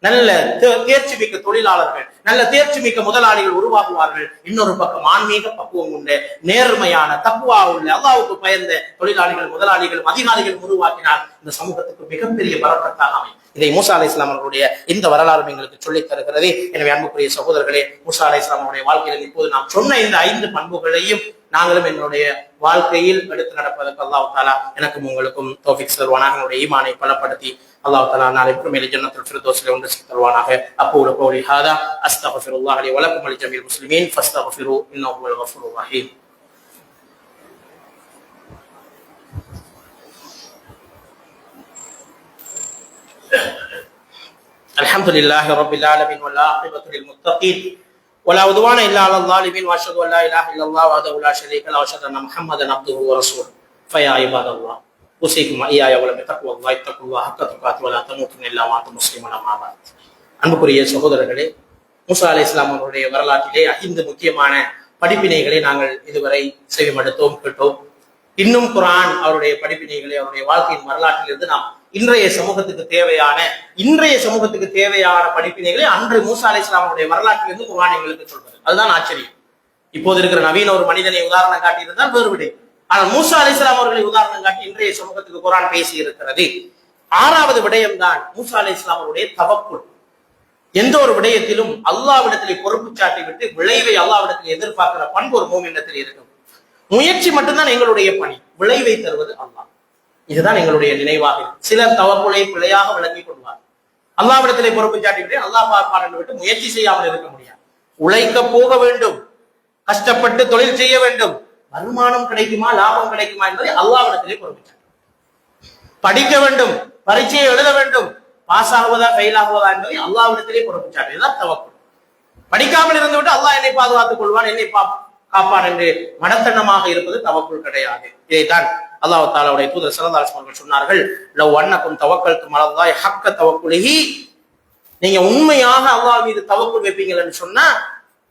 நல்ல தேர்ச்சி மிக்க தொழிலாளர்கள், நல்ல தேர்ச்சி மிக்க முதலாளிகள் உருவாகுவார்கள். இன்னொரு பக்கம் ஆன்மீக பக்குவம் உண்டு, நேர்மையான தக்குவா உள்ள அல்லாஹ்வுக்கு பயந்த தொழிலாளிகள் முதலாளிகளும் அதிகாரிகளும் உருவாக்கினால் இந்த சமூகத்துக்கு மிகப்பெரிய பரக்கத்தாக அமையும். இதை மூசா அலைஹிஸ்ஸலாம் அவர்களுடைய இந்த வரலாறு எங்களுக்கு சொல்லித் தருகிறது. எனவே அன்புக்குரிய சகோதரர்களே, மூசா அலைஹிஸ்ஸலாம் அவருடைய வாழ்க்கையில் இப்போது நாம் சொன்ன இந்த 5 பண்புகளையும் நாங்களும் என்னுடைய வாழ்க்கையில் எடுத்து நடப்பதற்கு அல்லாஹ் தஆலா எனக்கும் உங்களுக்கும் தௌஃபீக் தருவானாக. என்னுடைய ஈமானை பலப்படுத்தி அல்லாஹ் தஆலா நாளை மறுமையில் ஜன்னத்துல் ஃபிர்தௌஸில் ஒன்று சேர்த்து தருவானாக. அக்கூலு கௌலி ஹாதா அஸ்தக்ஃபிருல்லாஹ் லி வ லக்கும் வ லிஜமீஇல் முஸ்லிமீன் ஃபஸ்தக்ஃபிரு இன்னஹு ஹுவல் கஃபூருர் ரஹீம். அல்ஹம்துலில்லாஹி ரப்பில் ஆலமீன் வல் ஆகிபத்து லில் முத்தகீன் ولا عدوان الا على الظالمين واشهد ان لا اله الا الله وحده لا شريك له واشهد ان محمدا عبده ورسوله فيا عباد الله اوصيكم واياي بتقوى الله اتقوا الله حق تقاته ولا تموتن الا وانتم مسلمون اما بعد. அன்புக்குரிய சகோதரர்களே, மூசா அலைஹிஸ்ஸலாம் அவருடைய வரலாற்றிலே 5 முக்கியமான படிப்பினைகளை நாங்கள் இதுவரை செவிமடுத்தோம், கேட்டோம். இன்னும் குர்ஆன் அவருடைய படிப்பினைகளை அவருடைய வாழ்க்கையின் வரலாற்றிலிருந்து நாம் இன்றைய சமூகத்துக்கு தேவையான படிப்பினைகளை அன்று மூசா அலைஹிஸ்ஸலாம் அவருடைய வரலாற்றிலிருந்து குர்ஆன் எங்களுக்கு சொல்றது. அதுதான் ஆச்சரியம். இப்போது இருக்கிற நவீன ஒரு மனிதனை உதாரணம் காட்டியிருந்தால் வேறு விடை. ஆனால் மூசா அலைஹிஸ்ஸலாம் அவர்களை உதாரணம் காட்டி இன்றைய சமூகத்துக்கு குர்ஆன் பேசி இருக்கிறது. 6வது விடயம் தான் மூசா அலைஹிஸ்ஸலாம் அவருடைய தவக்குல். எந்த ஒரு விடயத்திலும் அல்லாஹ்விடத்திலே பொறுப்பு சாட்டி விட்டு விளைவை அல்லாஹ்விடத்தில் எதிர்பார்க்கிற பண்பு ஒரு மூமினிடத்தில் இருக்கும். முயற்சி மட்டும்தான் எங்களுடைய பணி, விளைவை தருவது அல்லாஹ். இதுதான் எங்களுடைய நினைவாக. சிலர் தவக்குலை பிழையாக விளங்கிக் கொள்வார். அல்லாஹ்விடத்திலே பொறுப்பு சாட்டிவிட்டு அல்லாஹ் பார்ப்பார் என்று விட்டு முயற்சி செய்யாமல் இருக்க முடியாது. உழைக்க போக வேண்டும், கஷ்டப்பட்டு தொழில் செய்ய வேண்டும். வருமானம் கிடைக்குமா லாபம் கிடைக்குமா என்பதை அல்லாஹ்விடத்திலே பொறுப்பு சாட்டு. படிக்க வேண்டும், பரீட்சையை எழுத வேண்டும், பாஸ் ஆகுவதா ஃபெயில் ஆகுவதா என்பதை அல்லாஹ்விடத்திலே பொறுப்பு சாட்டு. இதுதான் தவக்குல். படிக்காமல் இருந்து விட்டு அல்லாஹ் என்னை பாதுகாத்துக் கொள்வான், என்னை காப்பான் என்று மனத்தன்னமாக இருப்பது தவக்குல் கிடையாது. இதைத்தான் அல்லாஹ் தஆலாவுடைய தூதர் ஸல்லல்லாஹு அலைஹி வஸல்லம் சொன்னார்கள், லவ் அன்னகும் தவக்கல்தும் அலல்லாஹி ஹக்க தவக்குலிஹி, நீங்க உண்மையாக அல்லாஹ் மீது தவக்குல் வைப்பீங்கன்னு சொன்னா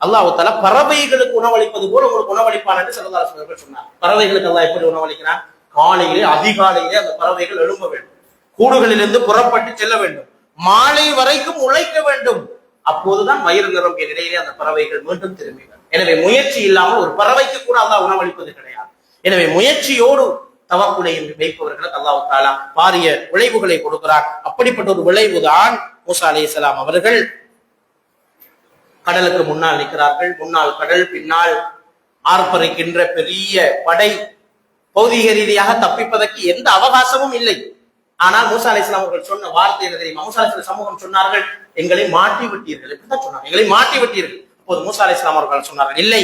அல்லாஹ் தஆலா பறவைகளுக்கு உணவளிப்பது போல உங்களுக்கு உணவளிப்பான் என்று ஸல்லல்லாஹு அலைஹி வஸல்லம் சொன்னார். பறவைகளுக்கு அல்லாஹ் எப்படி உணவளிக்கிறான்? காலையிலே அதிகாலையிலே அந்த பறவைகள் எழும்ப வேண்டும், கூடுகளிலிருந்து புறப்பட்டு செல்ல வேண்டும், மாலை வரைக்கும் உழைக்க வேண்டும். அப்போதுதான் வயிறு நிரம்பிய நிலையிலே அந்த பறவைகள் மீண்டும் திரும்பி வரும். எனவே முயற்சி இல்லாமல் ஒரு பறவைக்கு கூட அல்லாஹ் உணவளிப்பது கிடையாது. எனவே முயற்சியோடு தவக்குலை வைப்பவர்களுக்கு அல்லாஹ் தஆலா பாரிய விளைவுகளை கொடுக்கிறார். அப்படிப்பட்ட ஒரு விளைவுதான் மூசா அலைஹிஸ்ஸலாம் அவர்கள் கடலுக்கு முன்னால் நிற்கிறார்கள். முன்னால் கடல், பின்னால் ஆர்ப்பரிக்கின்ற பெரிய படை. பௌதீக ரீதியாக தப்பிப்பதற்கு எந்த அவகாசமும் இல்லை. ஆனால் மூசா அலைஹிஸ்ஸலாம் அவர்கள் சொன்ன வார்த்தை என்ன தெரியுமா? மூசா அலைஹிஸ்ஸலாம் சமூகம் சொன்னார்கள், எங்களை மாட்டி விட்டீர்கள். இப்படிதான் சொன்னாங்க, எங்களை மாட்டி விட்டீர்கள். அப்போது மூசா அலைஹிஸ்ஸலாம் அவர்கள் சொன்னார்கள், இல்லை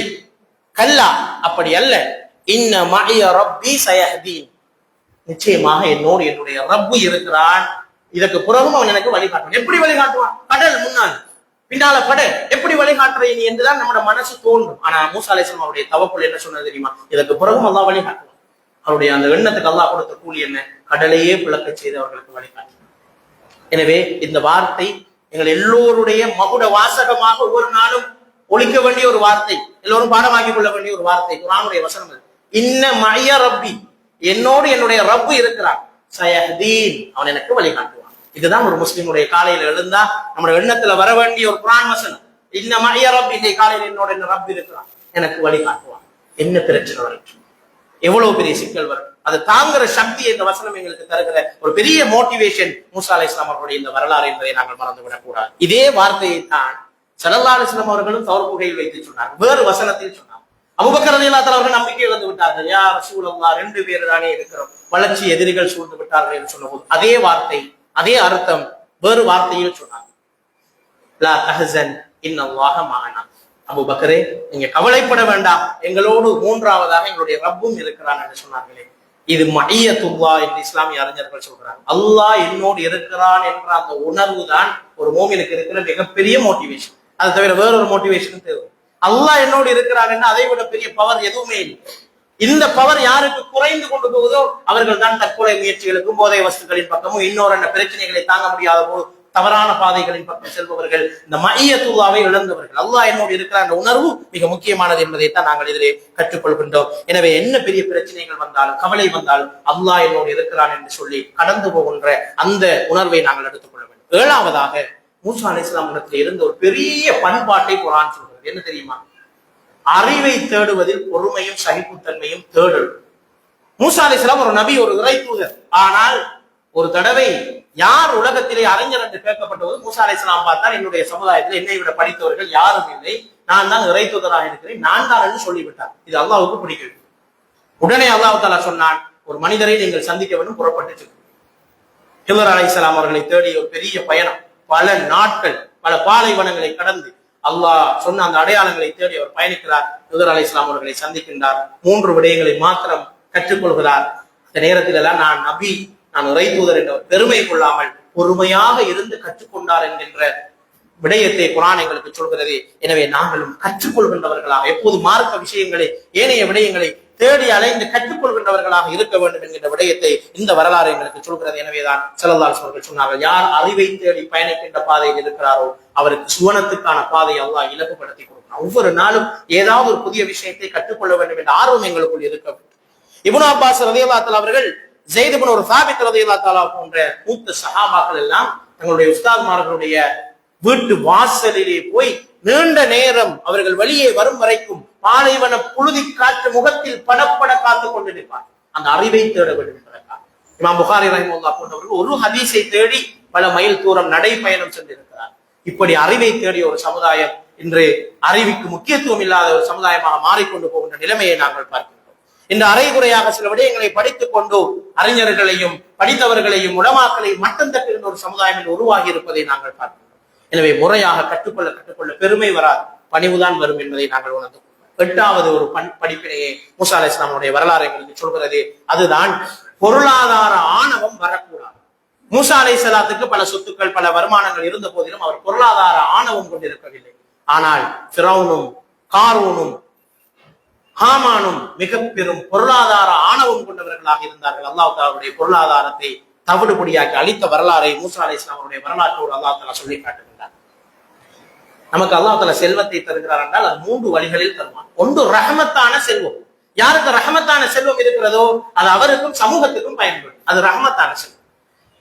கல்லா, அப்படி அல்ல, இன்ன மஇய ரப்பி சயஹ்தீன், நிச்சயமாக என்னோடு என்னுடைய ரப்பு இருக்கிறான். இதற்கு பிறகும் அவன் எனக்கு வழிகாட்டுவான். எப்படி வழிகாட்டுவான்? கடல் முன்னால், பின்னால கடல், எப்படி வழிகாட்டுற நீ என்றுதான் நம்மளோட மனசு தோன்றும். ஆனா மூசா அலைஹிஸ்ஸலாம் அவருடைய தவக்குல் என்ன சொன்னது தெரியுமா? இதற்கு பிறகும் அல்லாஹ் வழிகாட்டுவான். அவருடைய அந்த எண்ணத்துக்கு அல்லாஹ் கொடுத்த கூலி என்ன? கடலையே பிளக்க செய்து அவர்களுக்கு வழிகாட்டினார். எனவே இந்த வார்த்தை எங்கள் எல்லோருடைய மகுட வாசகமாக ஒவ்வொரு நாளும் ஒழிக்க வேண்டிய ஒரு வார்த்தை, எல்லோரும் பாடமாக்கிக் கொள்ள வேண்டிய ஒரு வார்த்தை. குர்ஆனுடைய வசனம், இன்ன மஇய ரப்பி, என்னோடு என்னுடைய ரப்பு இருக்கிறான், சயஹ்தீன், அவன் எனக்கு வழிகாட்டுவான். இதுதான் ஒரு முஸ்லிமுடைய காலையில எழுந்தா நம்முடைய எண்ணத்துல வர வேண்டிய ஒரு குர்ஆன் வசனம். இன்ன மஇய ரப்பி, இந்த காலையில என்னோட என்ன ரப்பு இருக்கிறான், எனக்கு வழிகாட்டுவான். என்ன பிரச்சனை வரட்டும், எவ்வளவு பெரிய சிக்கல் வரும், அது தாங்குற சக்தி இந்த வசனம் எங்களுக்கு தருகிற ஒரு பெரிய மோட்டிவேஷன் மூசா அலைஹிஸ்ஸலாம் அவர்களுடைய இந்த வரலாறு என்பதை நாங்கள் மறந்துவிடக் கூடாது. இதே வார்த்தையை தான் ஸல்லல்லாஹு அலைஹி வஸல்லம் அவர்களும் தௌர் குகையில் வைத்து சொன்னார். வேறு வசனத்தில் சொன்னார், அபூபக்கர் ரலியல்லாஹு தஆலா அவர்கள் நம்பிக்கை இழந்து விட்டார்கள். யா ரசூலல்லாஹ், 2 பேர் தானே இருக்கிறோம், வளர்ச்சி எதிரிகள் சூழ்ந்து விட்டார்கள் என்று சொன்னபோது அதே வார்த்தை, அதே அர்த்தம் வேறு வார்த்தையில் சொன்னார். லா தஹ்சன் இன்னல்லாஹ மஅனா, அபூபக்கரே நீங்க கவலைப்பட வேண்டாம், எங்களோடு 3வதாக எங்களுடைய ரப்பும் இருக்கிறான் என்று சொன்னார்களே. இது மஇயத்துல்லாஹ் என்று இஸ்லாமிய அறிஞர்கள் சொல்றாங்க. அல்லாஹ் என்னோடு இருக்கிறான் என்ற அந்த உணர்வு தான் ஒரு மோமினுக்கு இருக்கிற மிகப்பெரிய மோட்டிவேஷன். அதை தவிர வேறொரு மோட்டிவேஷன் தேவை. அல்லாஹ் என்னோடு இருக்கிறான் என்று அதை விட பெரிய பவர் எதுவுமே இல்லை. இந்த பவர் யாருக்கு குறைந்து கொண்டு போகுதோ அவர்கள் தான் தற்கொலை முயற்சிகளுக்கும் போதை வஸ்துக்களின் பக்கமும் இன்னொரு பிரச்சனைகளை தாங்க முடியாத போது தவறான பாதைகளின் பக்கம் செல்பவர்கள், இந்த மய்யத்துல்லாவை இழந்தவர்கள். அல்லாஹ் என்னோடு இருக்கிற அந்த உணர்வு மிக முக்கியமானது என்பதைத்தான் நாங்கள் இதிலே கற்றுக்கொள்கின்றோம். எனவே என்ன பெரிய பிரச்சனைகள் வந்தாலும் கவலை வந்தாலும் அல்லாஹ் என்னோடு இருக்கிறான் என்று சொல்லி கடந்து போகின்ற அந்த உணர்வை நாங்கள் எடுத்துக்கொள்ள வேண்டும். ஏழாவதாக மூசா அலைஹிஸ்ஸலாம் இடத்தில் இருந்த ஒரு பெரிய பண்பாட்டை குர்ஆன் சொல்கிறது. என்ன தெரியுமா? அறிவை தேடுவதில் பொறுமையும் சகிப்புத்தன்மையும் தேடல். மூசா அலைஹிஸ்ஸலாம் ஒரு நபி, ஒரு இறை தூதர். ஆனால் ஒரு தடவை யார் உலகத்திலே அறிஞர் என்று கேட்கப்பட்டது மூசா அலைஹிஸ்ஸலாம் பார்த்தால், என்னுடைய சமுதாயத்தில் என்னை விட படித்தவர்கள் யாரும் இல்லை, நான் தான் இறை தூதராக இருக்கிறேன், நான் தான் என்று சொல்லிவிட்டார். இது அல்லாஹ்வுக்கு பிடிக்கவில்லை. உடனே அல்லாஹ் தஆலா சொன்னான், ஒரு மனிதரை நீங்கள் சந்திக்க வேண்டும், புறப்பட்டு ஹிதர் அலைஹிஸ்ஸலாம் அவர்களை தேடி ஒரு பெரிய பயணம், பல நாட்கள், பல பாலைவனங்களை கடந்து அல்லாஹ் சொன்ன அந்த அடையாளங்களை தேடி அவர் பயணிக்கிறார். ஹிதர் அலைஹிஸ்ஸலாம் அவர்களை சந்திக்கின்றார். 3 விடயங்களை மாத்திரம் கற்றுக்கொள்கிறார். இந்த நேரத்தில் எல்லாம் நான் நபி, நான் இறை தூதர் என்ற பெருமை கொள்ளாமல் பொறுமையாக இருந்து கற்றுக்கொண்டார் என்கின்ற விடயத்தை குர்ஆன் எங்களுக்கு சொல்கிறது. எனவே நாங்களும் கற்றுக்கொள்கின்றவர்களாக, எப்போது மார்க்க விஷயங்களை, ஏனைய விடயங்களை தேடி அலைந்து கற்றுக்கொள்கின்றவர்களாக இருக்க வேண்டும் என்கின்ற விடயத்தை இந்த வரலாறு எங்களுக்கு சொல்கிறது. எனவேதான் ஸல்லல்லாஹு அலைஹி வஸல்லம் சொன்னார்கள், யார் அறிவை தேடி பயணிக்கின்ற பாதையில் இருக்கிறாரோ அவருக்கு சுவனத்துக்கான பாதை அல்லாஹ் இலகுபடுத்தி கொடுக்கிறார். ஒவ்வொரு நாளும் ஏதாவது ஒரு புதிய விஷயத்தை கற்றுக்கொள்ள வேண்டும் என்ற ஆர்வம் எங்களுக்குள் இருக்க வேண்டும். இப்னு அப்பாஸ் ரலியல்லாஹு தஆலா அவர்கள், ஸைத் இப்னு சாபித் ரலியல்லாஹு தஆலா போன்ற மூத்த சஹாபாக்கள் எல்லாம் தங்களுடைய உஸ்தாத்மார்களுடைய வீட்டு வாசலிலே போய் நீண்ட நேரம் அவர்கள் வெளியே வரும் வரைக்கும் பாலைவன புழுதி காற்று முகத்தில் படப்பட காத்துக் கொண்டு நிற்பார். அந்த அறிவை தேட வேண்டும் என்பதற்காக இமாம் புகாரி ரஹிமஹுல்லாஹ் போன்றவர்கள் ஒரு ஹதீஸை தேடி பல மைல் தூரம் நடைபயணம் சென்றிருக்கிறார். இப்படி அறிவை தேடிய ஒரு சமுதாயம் இன்று அறிவுக்கு முக்கியத்துவம் இல்லாத ஒரு சமுதாயமாக மாறிக்கொண்டு போகின்ற நிலைமையை நாங்கள் பார்க்கிறோம். இந்த அரைகுறையாக சில விடயங்களை படித்துக் கொண்டு அறிஞர்களையும் படித்தவர்களையும் உலமாக்களையும் மட்டம் தட்டுகின்ற ஒரு சமுதாயம் உருவாகி இருப்பதை நாங்கள் பார்க்கிறோம். எனவே முறையாக கற்றுக்கொள்ள பெருமை வராது, பணிவுதான் வரும் என்பதை நாங்கள் உணர்ந்து. 8வது ஒரு படிப்பினையை மூசா அலைஹிஸ்ஸலாமுடைய வரலாறு எங்களுக்கு சொல்கிறது. அதுதான் பொருளாதார ஆணவம் வரக்கூடாது. மூசா அலைஹிஸ்ஸலாத்துக்கு பல சொத்துக்கள், பல வருமானங்கள் இருந்த போதிலும் அவர் பொருளாதார ஆணவம் கொண்டிருக்கவில்லை. ஆனால் ஃபிரௌனும் காரூனும் ஹாமானும் மிக பெரும் பொருளாதார ஆணவம் கொண்டவர்களாக இருந்தார்கள். அல்லாஹ் தஆலாவுடைய பொருளாதாரத்தை தவிடுபடியாக்கி அளித்த வரலாறை மூசா அலைஹிஸ்ஸலாம் அவருடைய வரலாற்றோடு அல்லாஹ் தஆலா சொல்லி காட்டுகின்றார். நமக்கு அல்லாஹ் தஆலா செல்வத்தை தருகிறார் என்றால் அது 3 வழிகளில் தருவான். ஒன்று ரஹமத்தான செல்வம். யாருக்கு ரஹமத்தான செல்வம் இருக்கிறதோ அது அவருக்கும் சமூகத்துக்கும் பயன்படும், அது ரஹமத்தான செல்வம்.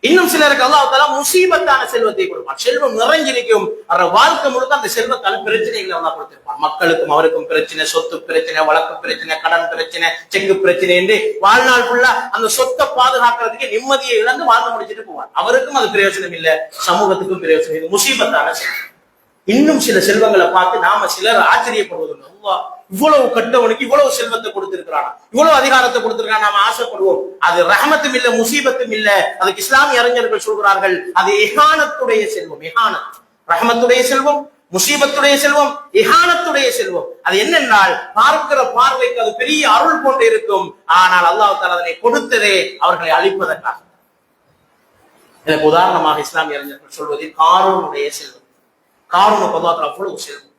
இன்னும் சிலருக்கு அல்லாஹ் தஆலா முசீபத்தான செல்வத்தை கொடுப்பான். செல்வம் நிறைஞ்சிருக்கும், அவர் வாழ்க்கை முழுக்க அந்த செல்வத்தால் பிரச்சனைகளை அல்லாஹ் கொடுத்திருப்பான். மக்களுக்கும் அவருக்கும் பிரச்சனை, சொத்து பிரச்சனை, வழக்கு பிரச்சனை, கடன் பிரச்சனை, செங்கு பிரச்சனை என்று வாழ்நாள் ஃபுல்லா அந்த சொத்தை பாதுகாக்கிறதுக்கு நிம்மதியை இழந்து வாழ்ந்து முடிச்சுட்டு போவார். அவருக்கும் அது பிரயோஜனம் இல்லை, சமூகத்துக்கும் பிரயோஜனம். இது முசீபத்தான செல்வம். இன்னும் சில செல்வங்களை பார்த்து நாம சிலர் ஆச்சரியப்படுவது, இவ்வளவு கட்டவனுக்கு இவ்வளவு செல்வத்தை கொடுத்திருக்கிறான், இவ்வளவு அதிகாரத்தை கொடுத்திருக்கான், நாம ஆசைப்படுவோம். அது ரஹமத்தும் இல்ல, முசீபத்தும் இல்ல. அதுக்கு இஸ்லாமிய அறிஞர்கள் சொல்கிறார்கள், அது இஹானத்துடைய செல்வம். இஹானத், ரஹமத்துடைய செல்வம், முசீபத்துடைய செல்வம், இஹானத்துடைய செல்வம். அது என்னென்றால் பார்க்கிற பார்வைக்கு அது பெரிய அருள் போன்று இருக்கும். ஆனால் அல்லாஹ் தஆலா அதனை கொடுத்ததே அவர்களை அழிப்பதற்காக. இதற்கு உதாரணமாக இஸ்லாமிய அறிஞர்கள் சொல்வது காரூனுடைய செல்வம். காரூனுக்கு அல்லாஹ் தஆலா அவ்வளவு செல்வம்.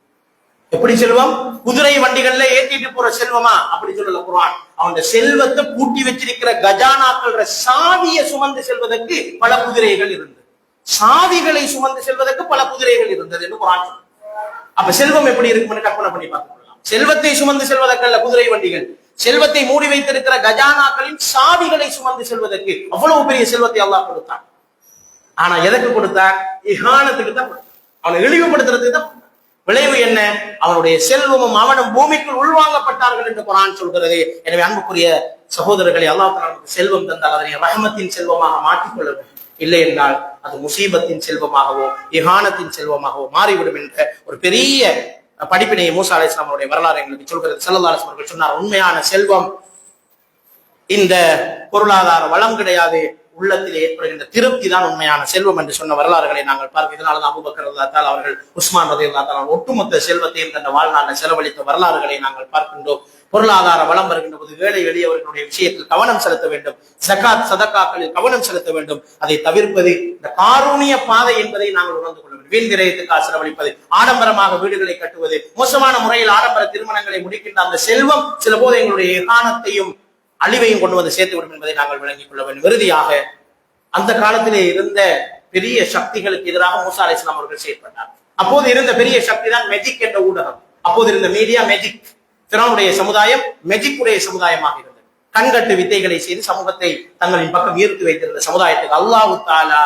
எப்படி செல்வம்? குதிரை வண்டிகள்ல ஏத்திட்டு போற செல்வமா? அப்படி சொல்லல குர்ஆன். அவனுடைய செல்வத்தை பூட்டி வச்சிருக்கிற கஜானாக்கள் சாவியை சுமந்து செல்வதற்கு பல குதிரைகள் இருந்தது, சாவிகளை சுமந்து செல்வதற்கு பல குதிரைகள் இருந்தது என்று குர்ஆன் சொல்லுது. அப்ப செல்வம் எப்படி இருக்கும்னு கற்பனை பண்ணி பார்க்கலாம். செல்வத்தை சுமந்து செல்வதற்கல்ல குதிரை வண்டிகள், செல்வத்தை மூடி வைத்திருக்கிற கஜானாக்களின் சாவிகளை சுமந்து செல்வதற்கு அவ்வளவு பெரிய செல்வத்தை அல்லாஹ் கொடுத்தான். ஆனா எதற்கு கொடுத்தான்? இஹானத்துக்கு தான் கொடுத்தான், அவனை இழிவுபடுத்துறதுக்கு தான். விளைவு என்ன? அவனுடைய செல்வமும் அவனும் பூமிக்குள் உள்வாங்கப்பட்டார்கள் என்று குர்ஆன் சொல்கிறது. எனவே அன்புக்குரிய சகோதரர்களை, அல்லாஹ் தஆலா நமக்கு செல்வம் தந்தால் அதனை ரஹமத்தின் செல்வமாக மாற்றிக்கொள்ள வேண்டும். இல்லை என்றால் அது முசீபத்தின் செல்வமாகவோ இஹானத்தின் செல்வமாகவோ மாறிவிடும் என்ற ஒரு பெரிய படிப்பினை மூசா அலைஹிஸ்ஸலாம் அவருடைய வரலாறு எங்களுக்கு சொல்கிறது. ஸல்லல்லாஹு அலைஹி வஸல்லம் சொன்னார், உண்மையான செல்வம் இந்த பொருளாதார வளம் கிடையாது, உள்ளத்தில் ஏற்படுகின்ற திருப்தி தான் உண்மையான செல்வம் என்று சொன்ன வரலாறுகளை நாங்கள் பார்க்க. இதனால்தான் அபூபக்கர் ரலியல்லாஹு தஆலா அவர்கள், உஸ்மான் ரலியல்லாஹு தஆலா ஒட்டுமொத்த செல்வத்தையும் தந்த வாழ்நாளில் செலவழித்த வரலாறுகளை நாங்கள் பார்க்கின்றோம். பொருளாதார வளம் வருகின்ற போது ஏழை எளியவர்களுடைய விஷயத்தில் கவனம் செலுத்த வேண்டும், ஜகாத் சதகாக்களில் கவனம் செலுத்த வேண்டும். அதை தவிர்ப்பது இந்த காரூணிய பாதை என்பதை நாங்கள் உணர்ந்து கொள்ள வேண்டும். வீண் விரயத்துக்காக செலவழிப்பது, ஆடம்பரமாக வீடுகளை கட்டுவது, மோசமான முறையில் ஆடம்பர திருமணங்களை முடிக்கின்ற அந்த செல்வம் சில போது எங்களுடைய இஹானத்தையும் அழிவையும் கொண்டு வந்து சேர்த்து விடும் என்பதை நாங்கள் விளங்கிக் கொள்ள வேண்டும். இறுதியாக, அந்த காலத்திலே இருந்த பெரிய சக்திகளுக்கு எதிராக மூசா அலைஹிஸ்ஸலாம் அவர்கள் செயல்பட்டார். அப்போது இருந்த பெரிய சக்தி தான் மெஜிக் என்ற ஊடகம். அப்போது இருந்த மீடியா மெஜிக். ஃபிரௌனுடைய சமுதாயம் மெஜிக் உடைய சமுதாயமாக இருந்தது. கண்கட்டு வித்தைகளை செய்து சமூகத்தை தங்களின் பக்கம் ஈர்த்து வைத்திருந்த சமுதாயத்துக்கு அல்லாஹ் தஆலா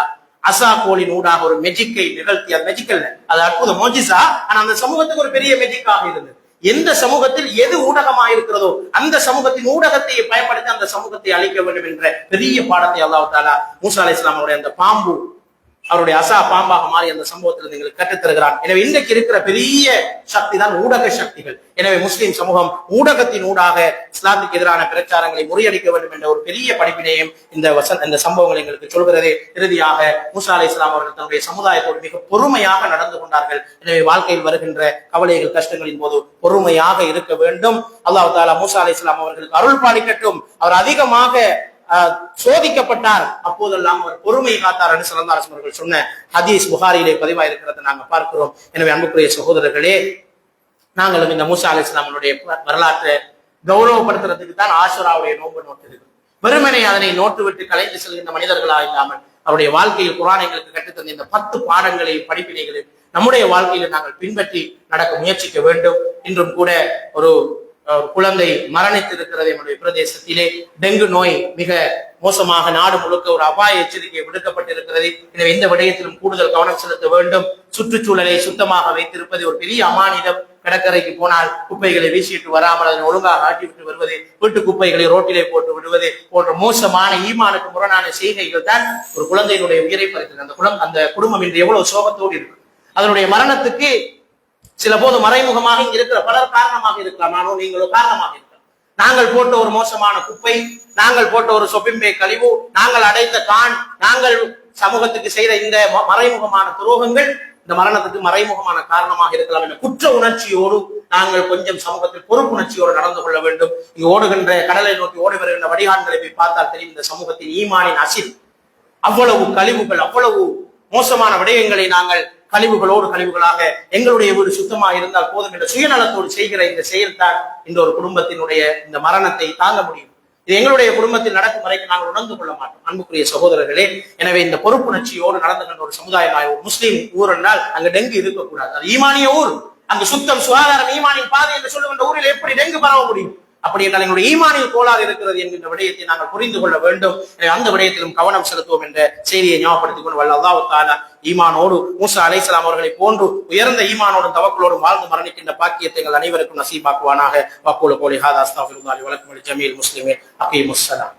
அசா கோலின் ஊடாக ஒரு மெஜிக்கை நிகழ்த்திய. மெஜிக்கல் அது அற்புத மோஜிசா. ஆனா அந்த சமூகத்துக்கு ஒரு பெரிய மெஜிக்காக இருந்தது. எந்த சமூகத்தில் எது ஊடகமாக இருக்கிறதோ அந்த சமூகத்தின் ஊடகத்தை பயன்படுத்தி அந்த சமூகத்தை அழிக்க வேண்டும் என்ற பெரிய பாடத்தை அல்லாஹ் தஆலா மூசா அலைஹிஸ்ஸலாம் அவருடைய அந்த பாம்பு, அவருடைய அசா பாம்பாக மாறி அந்த சம்பவத்தில் எங்களுக்கு கற்றுத்தருகிறான். எனவே இன்றைக்கு இருக்கிற பெரிய சக்தி தான் ஊடக சக்திகள். எனவே முஸ்லிம் சமூகம் ஊடகத்தின் ஊடாக இஸ்லாத்துக்கு எதிரான பிரச்சாரங்களை முறியடிக்க வேண்டும் என்ற ஒரு பெரிய படிப்பினையும் இந்த சம்பவங்கள் எங்களுக்கு சொல்கிறதே. இறுதியாக மூசா அலைஹிஸ்ஸலாம் அவர்கள் தன்னுடைய சமுதாயத்தோடு மிக பொறுமையாக நடந்து கொண்டார்கள். எனவே வாழ்க்கையில் வருகின்ற கவலைகள் கஷ்டங்களின் போது பொறுமையாக இருக்க வேண்டும். அல்லாஹ் தஆலா மூசா அலைஹிஸ்ஸலாம் அவர்களுக்கு அருள் பாலிக்கட்டும். அவர் அதிகமாக சோதிக்கப்பட்டார், அப்போதெல்லாம் அவர் பொறுமை காத்தார் என்று ஸல்லல்லாஹு அலைஹி வஸல்லம் அவர்கள் சொன்ன ஹதீஸ் புகாரியிலே பதிவாயிருக்கிறதை நாங்கள் பார்க்கிறோம். எனவே அன்புக்குரிய சகோதரர்களே, நாங்களும் இந்த மூசா அலைஹிஸ்ஸலாமுடைய வரலாற்றை கௌரவப்படுத்துறதுக்கு தான் ஆஷுராவுடைய நோன்பு நோட்டு இருக்கு. வெறுமனை அதனை நோட்டு விட்டு கலைந்து செல்கின்ற மனிதர்களாக இல்லாமல் அவருடைய வாழ்க்கையில் குர்ஆன் எங்களுக்கு கற்றுத்தந்த இந்த 10 பாடங்களையும் படிப்பினைகளையும் நம்முடைய வாழ்க்கையில நாங்கள் பின்பற்றி நடக்க முயற்சிக்க வேண்டும். இன்றும் கூட ஒரு குழந்தை மரணித்திருக்கிறது என்னுடைய பிரதேசத்திலே. டெங்கு நோய் மிக மோசமாக நாடு முழுக்க ஒரு அபாய எச்சரிக்கை விடுக்கப்பட்டிருக்கிறது. எனவே இந்த விடயத்திலும் கூடுதல் கவனம் செலுத்த வேண்டும். சுற்றுச்சூழலை சுத்தமாக வைத்திருப்பது ஒரு பெரிய அமானிதம். கடற்கரைக்கு போனால் குப்பைகளை வீசிட்டு வராமல் அதனை ஒழுங்காக ஆட்டிவிட்டு வருவது, வீட்டு குப்பைகளை ரோட்டிலே போட்டு விடுவது போன்ற மோசமான ஈமானுக்கு முரணான செய்கைகள் தான் ஒரு குழந்தையினுடைய உயிரை பறித்தது. அந்த குடும்பம் இன்று எவ்வளவு சோகத்தோடு இருக்கு. அதனுடைய மரணத்துக்கு சில போது மறைமுகமாக இங்க இருக்கிற பலர் காரணமாக இருக்கலாம். நானும் நீங்களும் காரணமாக இருக்கலாம். நாங்கள் போட்ட ஒரு மோசமான குப்பை, நாங்கள் போட்ட ஒரு சொப்பிம்பை கழிவு, நாங்கள் அடைந்த கான், நாங்கள் சமூகத்துக்கு செய்த இந்த மறைமுகமான துரோகங்கள் இந்த மரணத்துக்கு மறைமுகமான காரணமாக இருக்கலாம் என்ற குற்ற உணர்ச்சியோடு நாங்கள் கொஞ்சம் சமூகத்தில் பொறுப்புணர்ச்சியோடு நடந்து கொள்ள வேண்டும். இங்கு ஓடுகின்ற கடலை நோக்கி ஓடி வருகின்ற வடிகான்களை போய் பார்த்தால் தெரியும் இந்த சமூகத்தின் ஈமானின் அசில். அவ்வளவு கழிவுகள், அவ்வளவு மோசமான விடயங்களை நாங்கள் கழிவுகளாக எங்களுடைய வீடு சுத்தமாக இருந்தால் போதும் என்ற சுயநலத்தோடு செய்கிற இந்த செயல்தான் இந்த ஒரு குடும்பத்தினுடைய இந்த மரணத்தை தாங்க முடியும். இது எங்களுடைய குடும்பத்தில் நடக்கும் வரைக்கும் நாங்கள் உணர்ந்து கொள்ள மாட்டோம். அன்புக்குரிய சகோதரர்களே, எனவே இந்த பொறுப்புணர்ச்சியோடு நடந்துகின்ற ஒரு சமுதாயம், ஒரு முஸ்லீம் ஊர் என்றால் அங்கு டெங்கு இருக்கக்கூடாது. அது ஈமானிய ஊர். அங்கு சுத்தம், சுகாதாரம், ஈமானின் பாதை என்று சொல்லுகின்ற ஊரில் எப்படி டெங்கு பரவ முடியும்? அப்படி என்றால் எங்களுடைய ஈமானில் கோளாறு இருக்கிறது என்கின்ற விடயத்தை நாங்கள் புரிந்து கொள்ள வேண்டும். அந்த விடயத்திலும் கவனம் செலுத்துவோம் என்ற செய்தியை ஞாபகப்படுத்திக் கொண்டு வல்ல அல்லாஹ் தஆலா ஈமானோடு மூசா அலைஹிஸ்ஸலாம் அவர்களை போன்று உயர்ந்த ஈமானோடும் தவக்குலோடும் வாழ்ந்து மரணிக்கின்ற பாக்கியத்தை எங்கள் அனைவருக்கும் நசீபாக்குவானாக. வக்கூலு கௌலி ஹாதா அஸ்தக்ஃபிருல்லாஹி வ லக்கும் வ லிஜமீஇல் முஸ்லிமீன். அகீமுஸ் ஸலாம்.